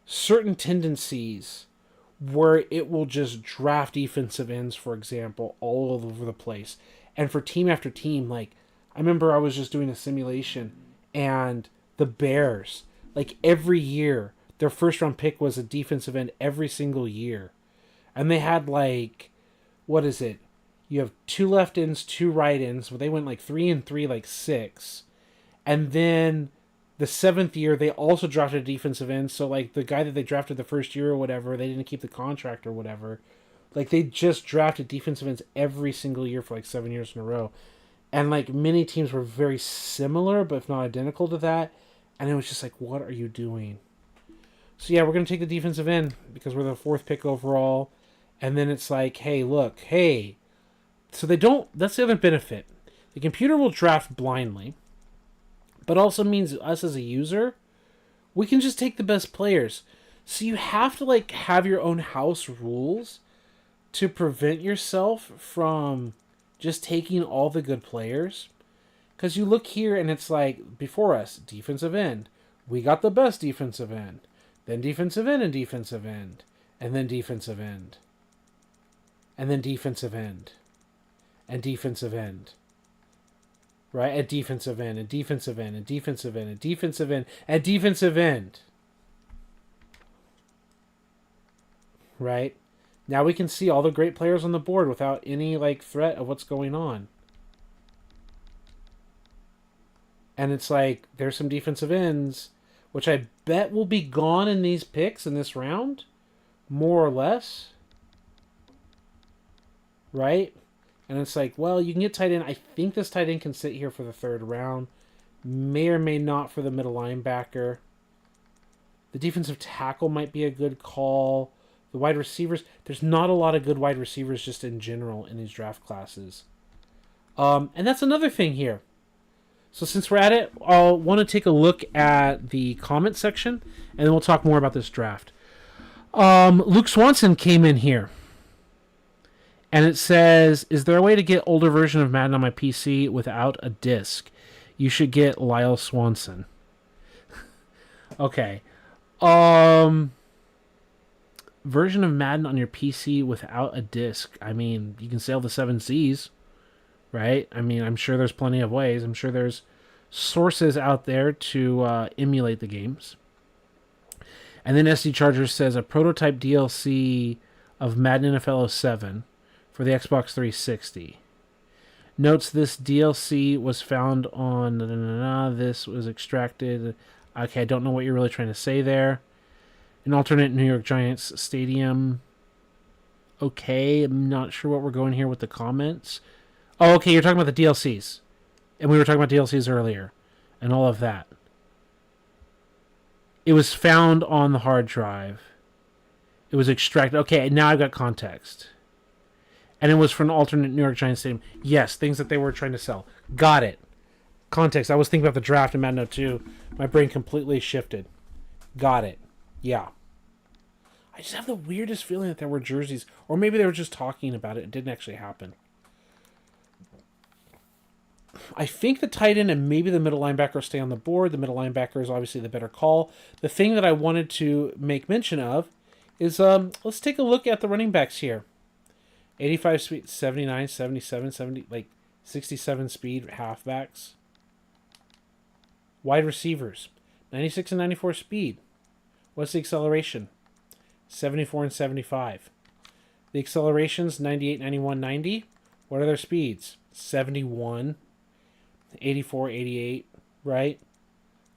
A: certain tendencies where it will just draft defensive ends, for example, all over the place. And for team after team, like, I remember I was just doing a simulation, and the Bears, like, every year, their first round pick was a defensive end every single year. And they had, like, what is it? You have 2 left ends, 2 right ends. But they went like 3 and 3, like 6. And then the 7th year, they also drafted a defensive end. So, like, the guy that they drafted the first year or whatever, they didn't keep the contract or whatever. Like, they just drafted defensive ends every single year for like 7 years in a row. And, like, many teams were very similar, but if not identical to that. And it was just like, what are you doing? So, yeah, we're going to take the defensive end because we're the 4th pick overall. And then it's like, hey, look, hey. So they don't, that's the other benefit. The computer will draft blindly, but also means us as a user, we can just take the best players. So you have to, like, have your own house rules to prevent yourself from just taking all the good players. Because you look here and it's like, before us, defensive end. We got the best defensive end. Then defensive end and defensive end. And then defensive end. And then defensive end. And defensive end. Right? At defensive end, and defensive end, and defensive end, and defensive end, and defensive end. Right? Now we can see all the great players on the board without any, like, threat of what's going on. And it's like, there's some defensive ends, which I bet will be gone in these picks in this round. More or less. Right? And it's like, well, you can get tight end. I think this tight end can sit here for the 3rd round. May or may not for the middle linebacker. The defensive tackle might be a good call. The wide receivers, there's not a lot of good wide receivers just in general in these draft classes. And that's another thing here. So since we're at it, I'll want to take a look at the comment section, and then we'll talk more about this draft. Luke Swanson came in here. And it says, is there a way to get older version of Madden on my PC without a disc? You should get Lyle Swanson. Okay. Version of Madden on your PC without a disc. I mean, you can sail the 7 seas, right? I mean, I'm sure there's plenty of ways. I'm sure there's sources out there to emulate the games. And then SD Charger says, a prototype DLC of Madden NFL 07 for the Xbox 360. Notes this DLC was found on... This was extracted... Okay, I don't know what you're really trying to say there. An alternate New York Giants stadium. Okay, I'm not sure what we're going here with the comments. Oh, okay, you're talking about the DLCs. And we were talking about DLCs earlier. And all of that. It was found on the hard drive. It was extracted. Okay, now I've got context. And it was for an alternate New York Giants stadium. Yes, things that they were trying to sell. Got it. Context. I was thinking about the draft in Madden 02. My brain completely shifted. Got it. Yeah. I just have the weirdest feeling that there were jerseys. Or maybe they were just talking about it. It didn't actually happen. I think the tight end and maybe the middle linebacker stay on the board. The middle linebacker is obviously the better call. The thing that I wanted to make mention of is let's take a look at the running backs here. 85 speed, 79, 77, 70, like 67 speed halfbacks. Wide receivers, 96 and 94 speed. What's the acceleration? 74 and 75. The accelerations, 98, 91, 90. What are their speeds? 71, 84, 88, right?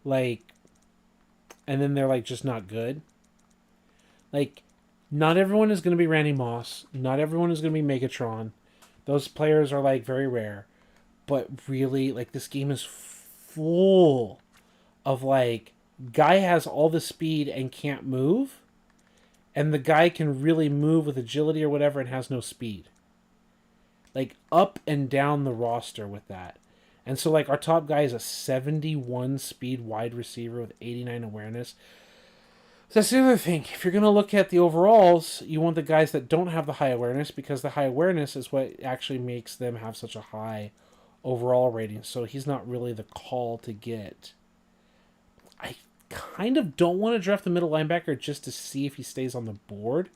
A: Like, and then they're like just not good. Like, not everyone is going to be Randy Moss. Not everyone is going to be Megatron. Those players are like very rare. But really, like, this game is full of like, guy has all the speed and can't move, and the guy can really move with agility or whatever and has no speed. Like, up and down the roster with that. And so, like, our top guy is a 71 speed wide receiver with 89 awareness. So that's the other thing. If you're going to look at the overalls, you want the guys that don't have the high awareness, because the high awareness is what actually makes them have such a high overall rating. So he's not really the call to get. I kind of don't want to draft the middle linebacker just to see if he stays on the board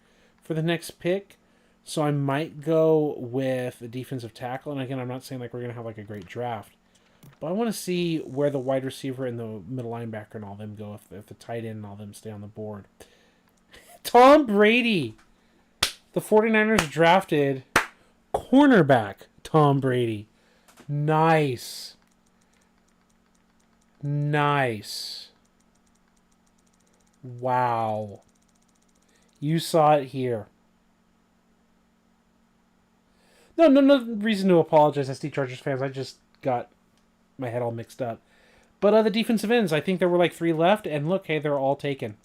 A: for the next pick. So I might go with a defensive tackle. And again, I'm not saying like we're going to have like a great draft, but I want to see where the wide receiver and the middle linebacker and all them go, if the tight end and all them stay on the board. Tom Brady. The 49ers drafted cornerback Tom Brady. Nice. Nice. Wow. You saw it here. No reason to apologize, SD Chargers fans. I just got my head all mixed up. But the defensive ends, I think there were like 3 left, and look, hey, they're all taken.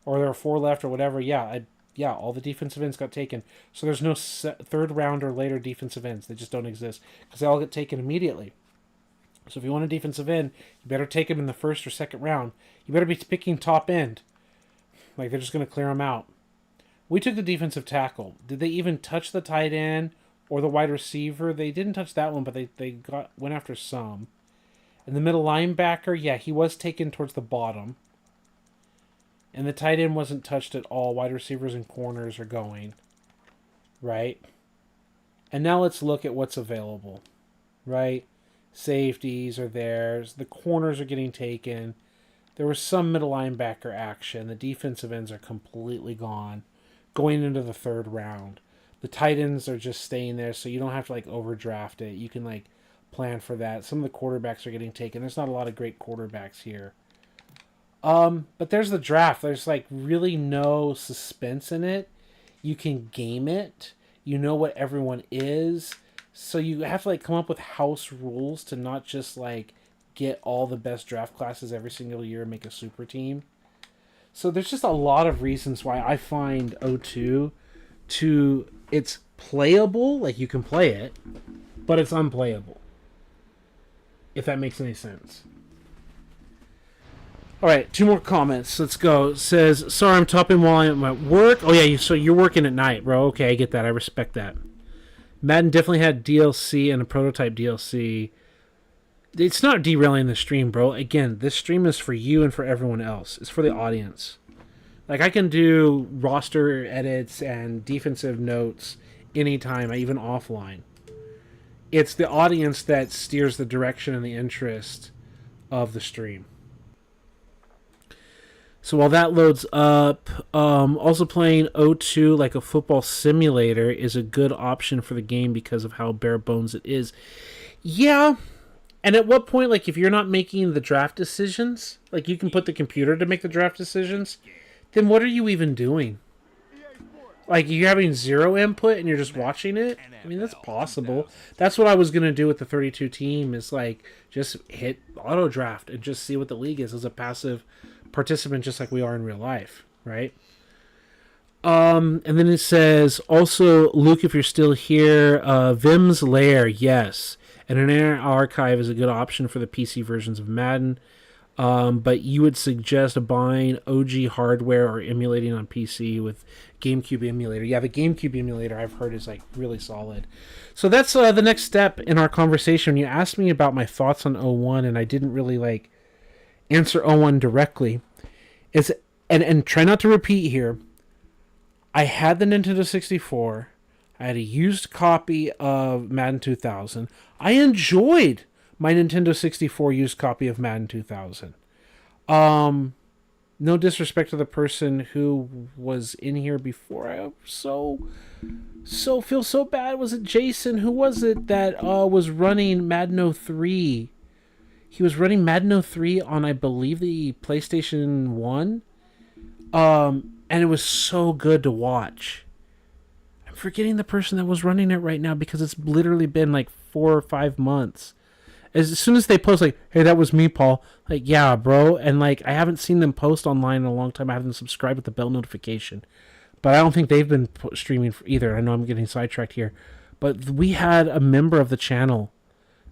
A: Or there are 4 left or whatever. Yeah, all the defensive ends got taken. So there's no third round or later defensive ends. They just don't exist, because they all get taken immediately. So if you want a defensive end, you better take him in the first or second round. You better be picking top end. Like, they're just going to clear them out. We took the defensive tackle. Did they even touch the tight end or the wide receiver? They didn't touch that one, but they went after some. And the middle linebacker, yeah, he was taken towards the bottom. And the tight end wasn't touched at all. Wide receivers and corners are going. Right? And now let's look at what's available. Right? Safeties are there. The corners are getting taken. There was some middle linebacker action. The defensive ends are completely gone, going into the 3rd round. The tight ends are just staying there, so you don't have to like overdraft it. You can like plan for that. Some of the quarterbacks are getting taken. There's not a lot of great quarterbacks here. But there's the draft. There's like really no suspense in it. You can game it. You know what everyone is. So you have to like come up with house rules to not just like get all the best draft classes every single year and make a super team. So there's just a lot of reasons why I find O2 it's playable, like you can play it, but it's unplayable. If that makes any sense. All right, 2 more comments. Let's go. It says, sorry, I'm topping while I'm at work. Oh yeah, so you're working at night, bro. Okay, I get that. I respect that. Madden definitely had DLC and a prototype DLC. It's not derailing the stream, bro. Again, this stream is for you and for everyone else. It's for the audience. Like, I can do roster edits and defensive notes anytime, even offline. It's the audience that steers the direction and the interest of the stream. So while that loads up, also playing O2 like a football simulator is a good option for the game because of how bare bones it is. Yeah. And at what point, like, if you're not making the draft decisions, like, you can put the computer to make the draft decisions, then what are you even doing? Like, you're having 0 input and you're just watching it? I mean, that's possible. That's what I was going to do with the 32 team, is, like, just hit auto draft and just see what the league is as a passive participant, just like we are in real life, right? And then it says, also, Luke, if you're still here, Vim's Lair, yes. And an Internet Archive is a good option for the PC versions of Madden. But you would suggest buying OG hardware or emulating on PC with GameCube emulator. Yeah, the GameCube emulator I've heard is like really solid. So that's the next step in our conversation. You asked me about my thoughts on O1, and I didn't really like answer O1 directly. And try not to repeat here. I had the Nintendo 64. I had a used copy of Madden 2000. I enjoyed my Nintendo 64 used copy of Madden 2000. Now no disrespect to the person who was in here before. I feel so bad. Was it Jason? Who was it that was running Madden 03? He was running Madden 03 on, I believe, the PlayStation 1. And it was so good to watch. I'm forgetting the person that was running it right now because it's literally been like 4 or 5 months. As soon as they post, like, hey, that was me, Paul. Like, yeah, bro. And, like, I haven't seen them post online in a long time. I haven't subscribed with the bell notification. But I don't think they've been streaming either. I know I'm getting sidetracked here. But we had a member of the channel.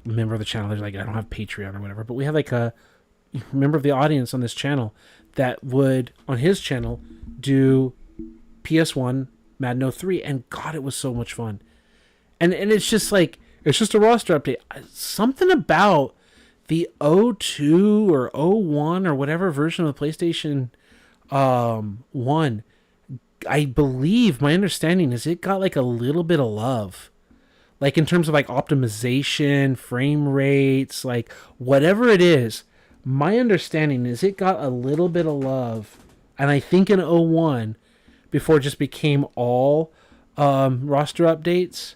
A: There's like, I don't have Patreon or whatever. But we had, like, a member of the audience on this channel that would, on his channel, do PS1 Madden 03. And, God, it was so much fun. And it's just, like, it's just a roster update. Something about the 02 or 01 or whatever version of the PlayStation 1, I believe, my understanding is it got like a little bit of love. Like in terms of like optimization, frame rates, like whatever it is, my understanding is it got a little bit of love. And I think in 01, before it just became all roster updates.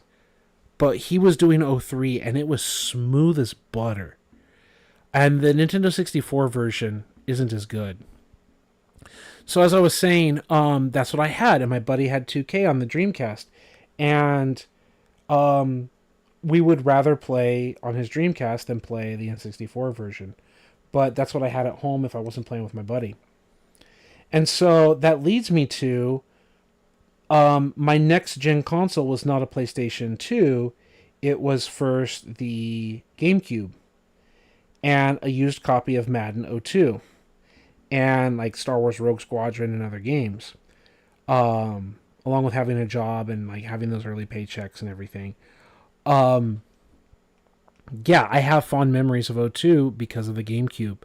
A: But he was doing 03, and it was smooth as butter. And the Nintendo 64 version isn't as good. So as I was saying, that's what I had, and my buddy had 2K on the Dreamcast. And we would rather play on his Dreamcast than play the N64 version. But that's what I had at home if I wasn't playing with my buddy. And so that leads me to... my next gen console was not a PlayStation 2. It was first the GameCube and a used copy of Madden 02 and like Star Wars Rogue Squadron and other games. Along with having a job and like having those early paychecks and everything. Yeah, I have fond memories of 02 because of the GameCube.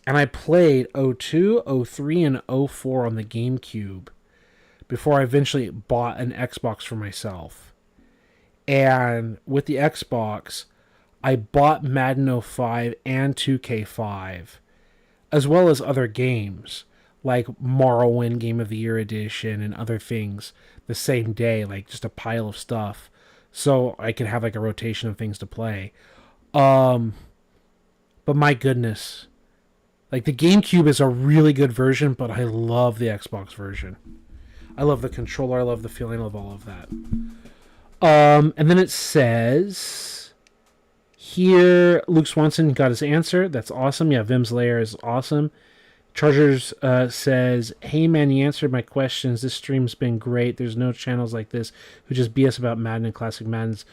A: And I played 02, 03, and 04 on the GameCube before I eventually bought an Xbox for myself. And with the Xbox, I bought Madden 05 and 2K5, as well as other games, like Morrowind Game of the Year Edition and other things the same day, like just a pile of stuff, so I could have like a rotation of things to play. But my goodness, like the GameCube is a really good version, but I love the Xbox version. I love the controller. I love the feeling. I love all of that. And then it says here, Luke Swanson got his answer. That's awesome. Yeah, Vim's Lair is awesome. Chargers says, hey man, you answered my questions. This stream's been great. There's no channels like this who just BS about Madden and classic Maddens.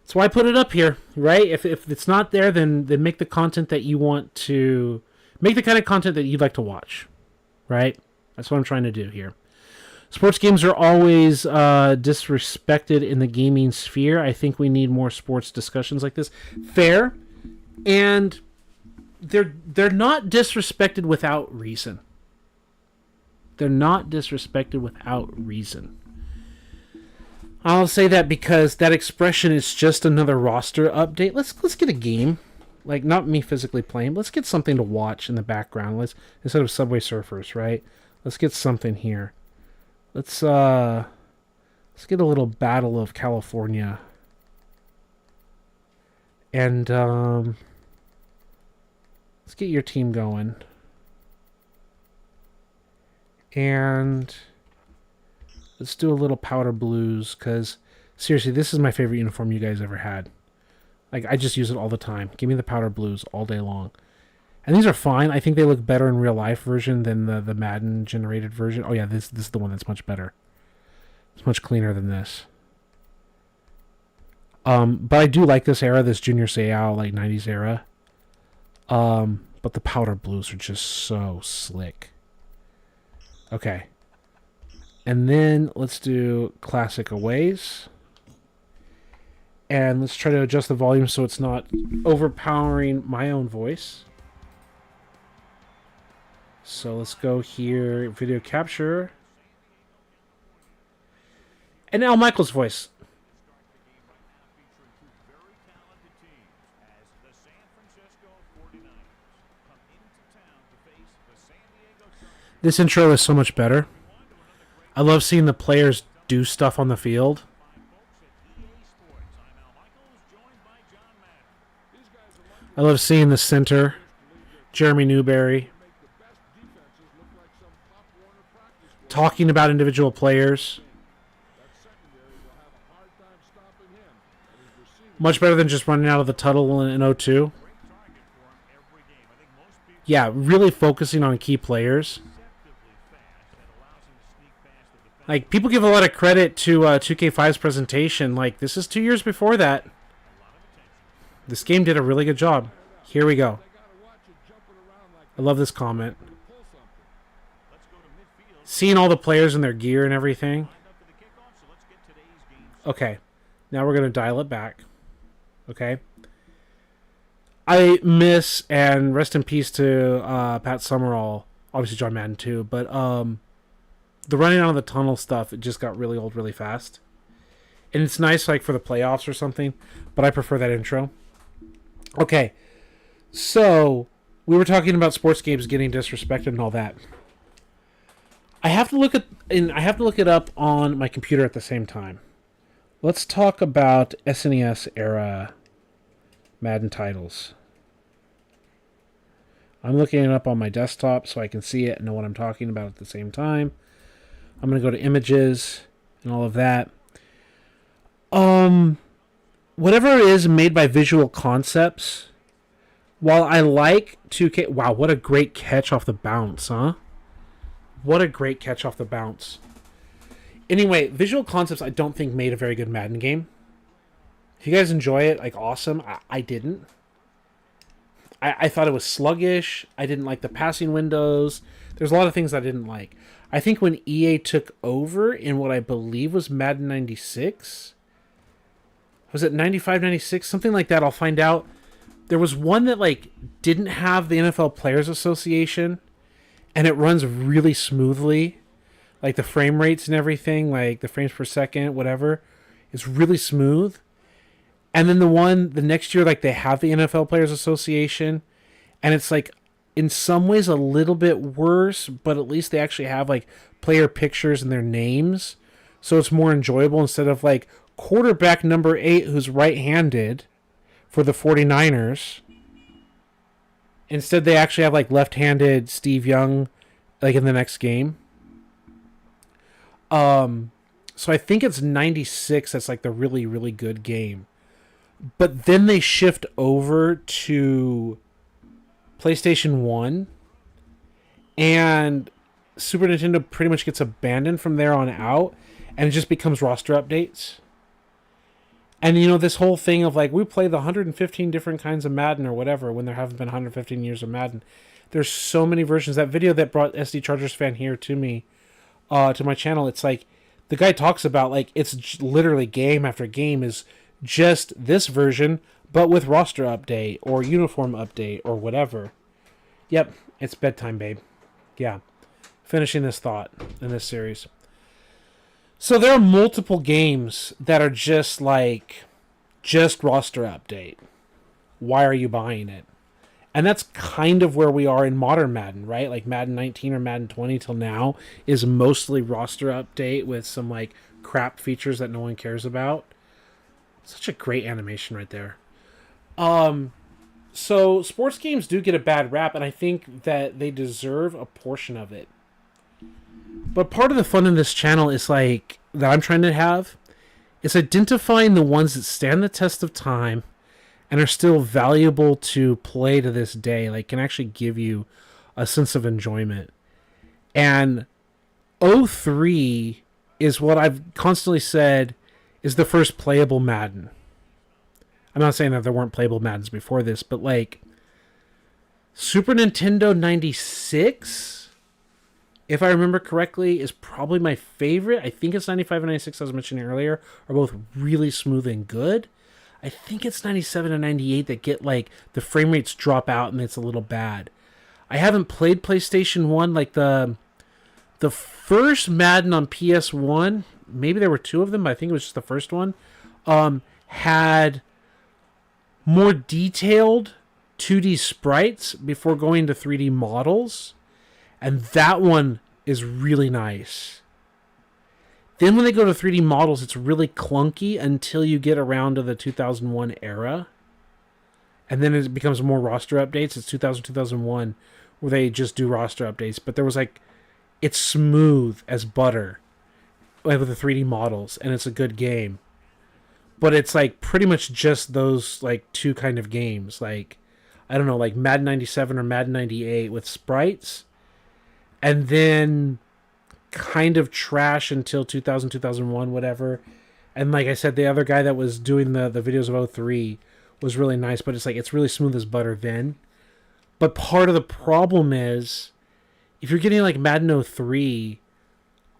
A: That's why I put it up here, right? If it's not there, then make the content that you want to... Make the kind of content that you'd like to watch, right? That's what I'm trying to do here. Sports games are always disrespected in the gaming sphere. I think we need more sports discussions like this. Fair. And they're not disrespected without reason. They're not disrespected without reason. I'll say that because that expression is just another roster update. Let's get a game. Like, not me physically playing. Let's get something to watch in the background. Instead of Subway Surfers, right? Let's get something here. Let's get a little Battle of California. And let's get your team going. And let's do a little Powder Blues, because seriously, this is my favorite uniform you guys ever had. Like, I just use it all the time. Give me the Powder Blues all day long. And these are fine. I think they look better in real life version than the Madden generated version. Oh yeah, this is the one that's much better. It's much cleaner than this. But I do like this era, this Junior Seau, like 90s era. But the Powder Blues are just so slick. Okay. And then let's do Classic Aways. And let's try to adjust the volume so it's not overpowering my own voice. So let's go here, video capture. And Al Michaels' voice. This intro is so much better. I love seeing the players do stuff on the field. I love seeing the center, Jeremy Newberry, talking about individual players. Much better than just running out of the tunnel in 0-2. Yeah, really focusing on key players. Like, people give a lot of credit to 2K5's presentation. Like, this is 2 years before that. This game did a really good job. Here we go. I love this comment. Seeing all the players in their gear and everything. Okay. Now we're going to dial it back. Okay. I miss, and rest in peace to Pat Summerall. Obviously John Madden too. But the running out of the tunnel stuff, it just got really old really fast. And it's nice like for the playoffs or something. But I prefer that intro. Okay, so we were talking about sports games getting disrespected and all that. I have to look it up on my computer at the same time. Let's talk about SNES era Madden titles. I'm looking it up on my desktop so I can see it and know what I'm talking about at the same time. I'm going to go to images and all of that. Whatever it is made by Visual Concepts, while I like 2K... Wow, what a great catch off the bounce, huh? What a great catch off the bounce. Anyway, Visual Concepts I don't think made a very good Madden game. If you guys enjoy it, like, awesome. I didn't. I thought it was sluggish. I didn't like the passing windows. There's a lot of things I didn't like. I think when EA took over in what I believe was Madden 96... Was it 95, 96? Something like that. I'll find out. There was one that like didn't have the NFL Players Association, and it runs really smoothly. Like the frame rates and everything, like the frames per second, whatever, is really smooth. And then the next year, like they have the NFL Players Association, and it's like in some ways a little bit worse, but at least they actually have like player pictures and their names. So it's more enjoyable instead of like quarterback number 8 who's right-handed for the 49ers. Instead, they actually have like left-handed Steve Young like in the next game. So I think it's 96 that's like the really, really good game. But then they shift over to PlayStation 1 and Super Nintendo pretty much gets abandoned from there on out, and it just becomes roster updates. And, you know, this whole thing of, like, we play the 115 different kinds of Madden or whatever when there haven't been 115 years of Madden. There's so many versions. That video that brought SD Chargers fan here to me, to my channel, it's like, the guy talks about, like, it's literally game after game is just this version, but with roster update or uniform update or whatever. Yep, it's bedtime, babe. Yeah. Finishing this thought in this series. So there are multiple games that are just like, just roster update. Why are you buying it? And that's kind of where we are in modern Madden, right? Like Madden 19 or Madden 20 till now is mostly roster update with some like crap features that no one cares about. Such a great animation right there. So sports games do get a bad rap, and I think that they deserve a portion of it. But part of the fun in this channel is like that I'm trying to have is identifying the ones that stand the test of time and are still valuable to play to this day, like can actually give you a sense of enjoyment. And 03 is what I've constantly said is the first playable Madden. I'm not saying that there weren't playable Maddens before this, but like Super Nintendo 96, if I remember correctly, is probably my favorite. I think it's 95 and 96, I was mentioning earlier, are both really smooth and good. I think it's 97 and 98 that get like the frame rates drop out and it's a little bad. I haven't played PlayStation 1, like the first Madden on PS1, maybe there were two of them, but I think it was just the first one, had more detailed 2D sprites before going to 3D models. And that one is really nice. Then when they go to 3D models, it's really clunky until you get around to the 2001 era. And then it becomes more roster updates. It's 2000, 2001, where they just do roster updates. But there was like, it's smooth as butter with the 3D models, and it's a good game. But it's like pretty much just those like two kind of games. Like, I don't know, like Madden 97 or Madden 98 with sprites. And then kind of trash until 2000, 2001, whatever. And like I said, the other guy that was doing the videos of 03 was really nice, but it's like it's really smooth as butter then. But part of the problem is, if you're getting like Madden 03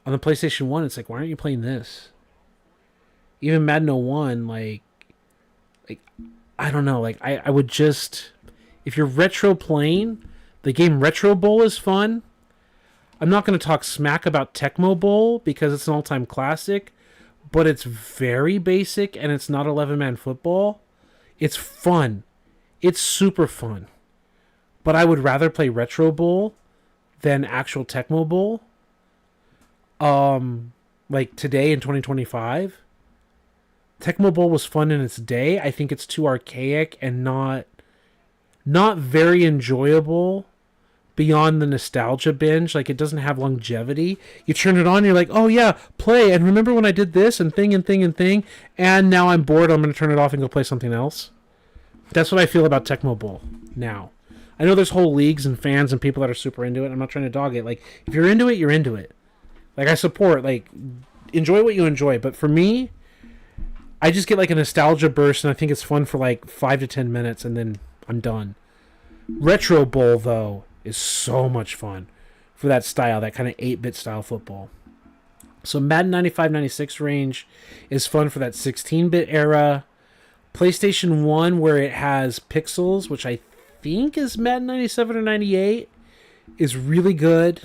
A: on the PlayStation 1, it's like, why aren't you playing this? Even Madden 01, like I don't know, like I would just, if you're retro playing, the game Retro Bowl is fun. I'm not going to talk smack about Tecmo Bowl because it's an all-time classic, but it's very basic and it's not 11-man football. It's fun. It's super fun. But I would rather play Retro Bowl than actual Tecmo Bowl. Like today in 2025. Tecmo Bowl was fun in its day. I think it's too archaic and not very enjoyable beyond the nostalgia binge. Like, it doesn't have longevity. You turn it on, and you're like, oh yeah, play, and remember when I did this and thing and thing and thing, and now I'm bored, I'm going to turn it off and go play something else. That's what I feel about Tecmo Bowl now. I know there's whole leagues and fans and people that are super into it. I'm not trying to dog it. Like, if you're into it, you're into it. Like, I support, like, enjoy what you enjoy. But for me, I just get like a nostalgia burst, and I think it's fun for like 5 to 10 minutes, and then I'm done. Retro Bowl, though, is so much fun for that style, that kind of 8-bit style football. So Madden 95, 96 range is fun for that 16-bit era. PlayStation 1, where it has pixels, which I think is Madden 97 or 98, is really good.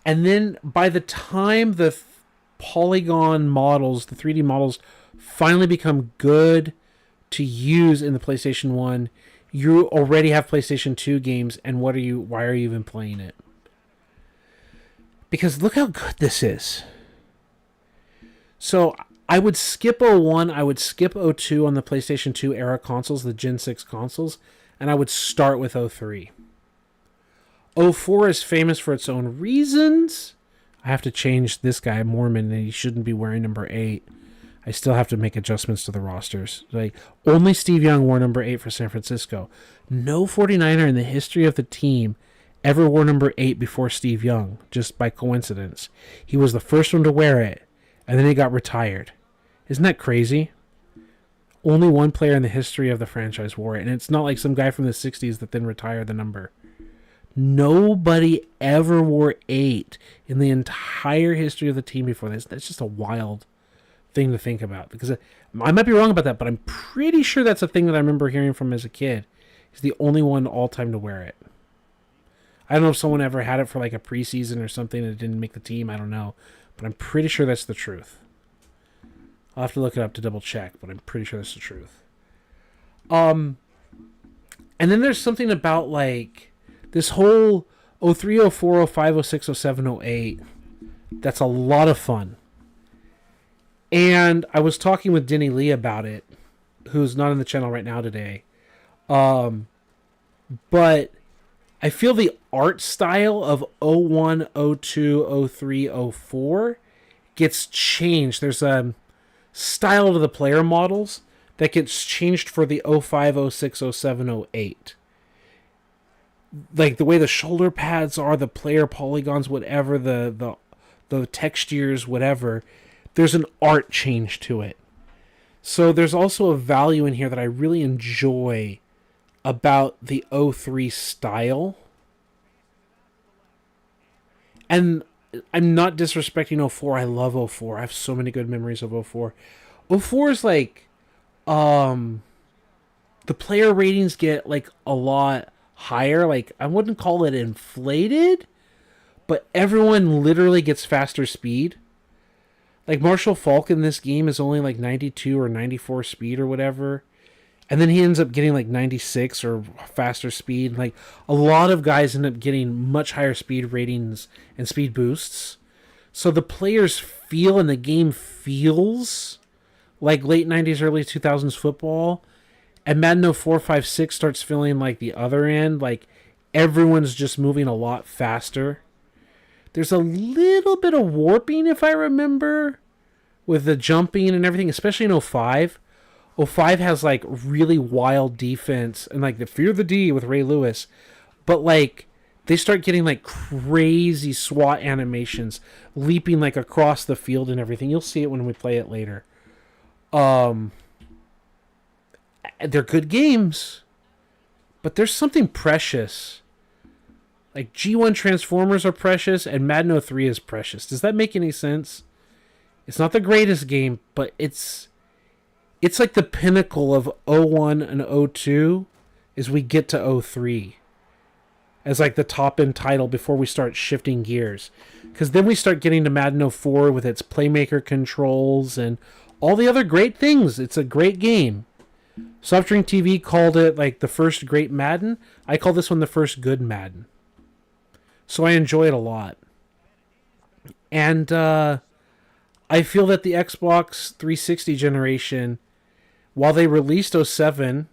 A: And then by the time the polygon models, the 3D models, finally become good to use in the PlayStation 1, you already have PlayStation 2 games, and why are you even playing it? Because look how good this is. So I would skip 01, I would skip 02 on the PlayStation 2 era consoles, the Gen 6 consoles, and I would start with 03. 04 is famous for its own reasons. I have to change this guy, Mormon, and he shouldn't be wearing number 8. I still have to make adjustments to the rosters. Like, only Steve Young wore number 8 for San Francisco. No 49er in the history of the team ever wore number 8 before Steve Young, just by coincidence. He was the first one to wear it, and then he got retired. Isn't that crazy? Only one player in the history of the franchise wore it, and it's not like some guy from the 60s that then retired the number. Nobody ever wore 8 in the entire history of the team before this. That's just a wild thing to think about, because I might be wrong about that, but I'm pretty sure that's a thing that I remember hearing from as a kid. He's the only one all time to wear it. I don't know if someone ever had it for like a preseason or something and it didn't make the team. I don't know, but I'm pretty sure that's the truth. I'll have to look it up to double check, but I'm pretty sure that's the truth. And then there's something about like this whole 03, 04, 05, 06, 07, 08 that's a lot of fun. And I was talking with Denny Lee about it, who's not on the channel right now today. But I feel the art style of 01, 02, 03, 04 gets changed. There's a style to the player models that gets changed for the 05, 06, 07, 08. Like the way the shoulder pads are, the player polygons, whatever, the textures, whatever. There's an art change to it. So there's also a value in here that I really enjoy about the 03 style. And I'm not disrespecting 04. I love 04. I have so many good memories of 04. 04 is like, the player ratings get like a lot higher. Like, I wouldn't call it inflated, but everyone literally gets faster speed. Like, Marshall Falk in this game is only like 92 or 94 speed or whatever. And then he ends up getting like 96 or faster speed. Like a lot of guys end up getting much higher speed ratings and speed boosts. So the players feel and the game feels like late 90s, early 2000s football. And Madden 04, 5, 6 starts feeling like the other end. Like everyone's just moving a lot faster. There's a little bit of warping, if I remember, with the jumping and everything, especially in 05. 05 has like really wild defense and like the Fear the D with Ray Lewis. But like they start getting like crazy SWAT animations leaping like across the field and everything. You'll see it when we play it later. They're good games, but there's something precious. Like G1 Transformers are precious and Madden 03 is precious. Does that make any sense? It's not the greatest game, but it's like the pinnacle of 01 and 02 as we get to 03 as like the top end title before we start shifting gears. Because then we start getting to Madden 04 with its playmaker controls and all the other great things. It's a great game. Softdrink TV called it like the first great Madden. I call this one the first good Madden. So I enjoy it a lot. And I feel that the Xbox 360 generation, while they released 06,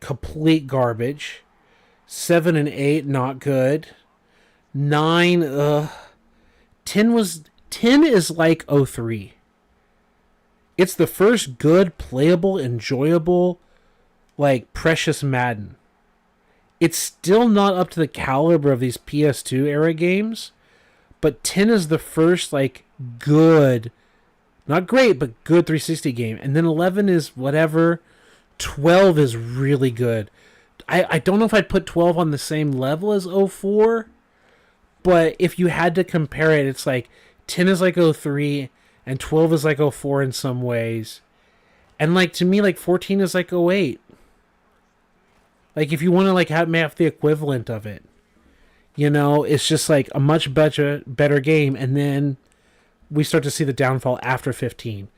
A: complete garbage. 7 and 8, not good. 9, 10 is like 03. It's the first good, playable, enjoyable, like precious Madden. It's still not up to the caliber of these PS2 era games, but 10 is the first like good, not great, but good 360 game. And then 11 is whatever. 12 is really good. I don't know if I'd put 12 on the same level as 04, but if you had to compare it, it's like 10 is like 03 and 12 is like 04 in some ways. And like to me, like 14 is like 08. Like if you want to like have the equivalent of it, you know, it's just like a much better game. And then we start to see the downfall after 15.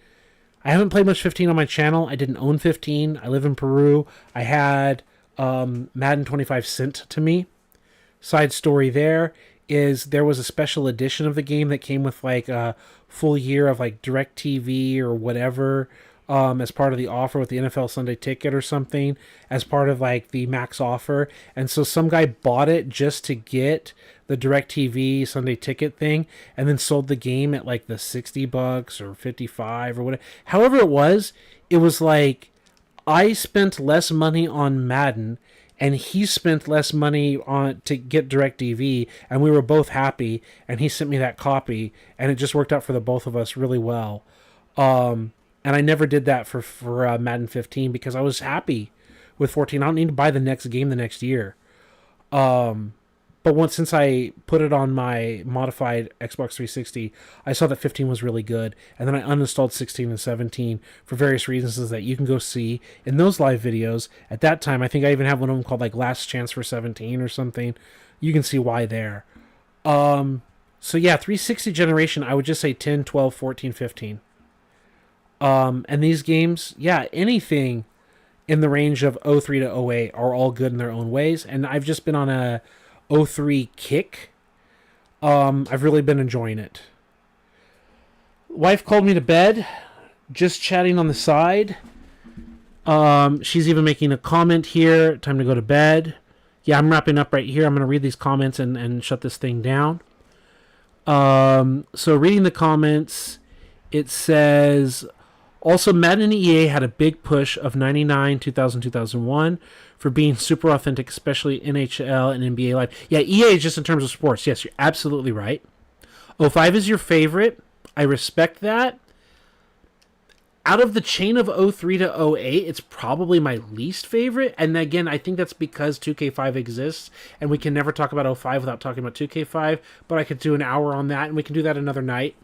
A: I haven't played much 15 on my channel. I didn't own 15. I live in Peru. I had Madden 25 sent to me. Side story there is there was a special edition of the game that came with like a full year of like DirecTV or whatever as part of the offer with the NFL Sunday Ticket or something as part of like the max offer. And so some guy bought it just to get the DirecTV Sunday Ticket thing and then sold the game at like the $60 or 55 or whatever. However it was like I spent less money on Madden and he spent less money on to get DirecTV, and we were both happy, and he sent me that copy, and it just worked out for the both of us really well. And I never did that for Madden 15 because I was happy with 14. I don't need to buy the next game the next year. But since I put it on my modified Xbox 360, I saw that 15 was really good, and then I uninstalled 16 and 17 for various reasons that you can go see in those live videos. At that time, I think I even have one of them called like Last Chance for 17 or something. You can see why there. So yeah, 360 generation, I would just say 10, 12, 14, 15. And these games, yeah, anything in the range of 03 to 08 are all good in their own ways, and I've just been on a 03 kick. I've really been enjoying it. Wife called me to bed, just chatting on the side. She's even making a comment here. Time to go to bed. Yeah, I'm wrapping up right here. I'm going to read these comments and shut this thing down. So reading the comments, it says, also Madden and EA had a big push of 99, 2000, 2001 for being super authentic, especially NHL and NBA Live. Yeah, EA is just in terms of sports. Yes, you're absolutely right. 05 is your favorite. I respect that. Out of the chain of 03 to 08, it's probably my least favorite. And again, I think that's because 2K5 exists, and we can never talk about 05 without talking about 2K5, but I could do an hour on that, and we can do that another night.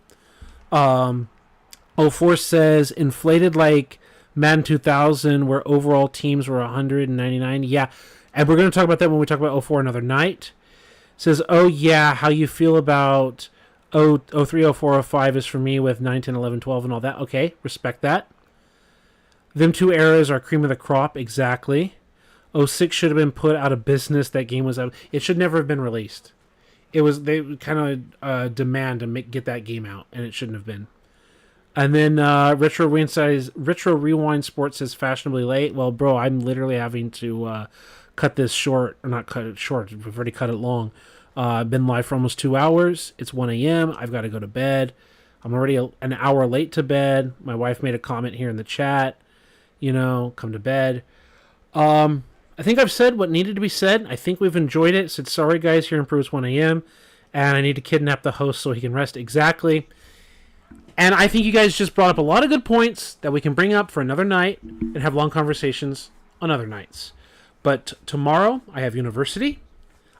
A: 04 says, inflated like Madden 2000, where overall teams were 199. Yeah, and we're going to talk about that when we talk about 04 another night. Says, oh yeah, how you feel about 03, 04, 05 is for me with 9, 10, 11, 12 and all that. Okay, respect that. Them two eras are cream of the crop, exactly. '06 should have been put out of business. That game was out. It should never have been released. It was they kind of demand to get that game out, and it shouldn't have been. And then Retro Rewind Sports says fashionably late. Well, bro, I'm literally having to cut this short, or not cut it short. We've already cut it long. I've been live for almost 2 hours. It's 1 a.m. I've got to go to bed. I'm already an hour late to bed. My wife made a comment here in the chat. Come to bed. I think I've said what needed to be said. I think we've enjoyed it. Said sorry, guys. Here improves 1 a.m. And I need to kidnap the host so he can rest. Exactly. And I think you guys just brought up a lot of good points that we can bring up for another night and have long conversations on other nights. But tomorrow I have university.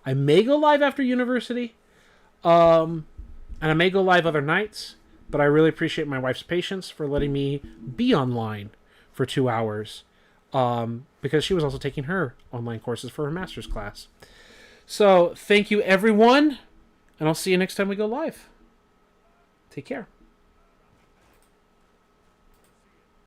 A: I may go live after university. And I may go live other nights. But I really appreciate my wife's patience for letting me be online for 2 hours. Because she was also taking her online courses for her master's class. So thank you, everyone. And I'll see you next time we go live. Take care.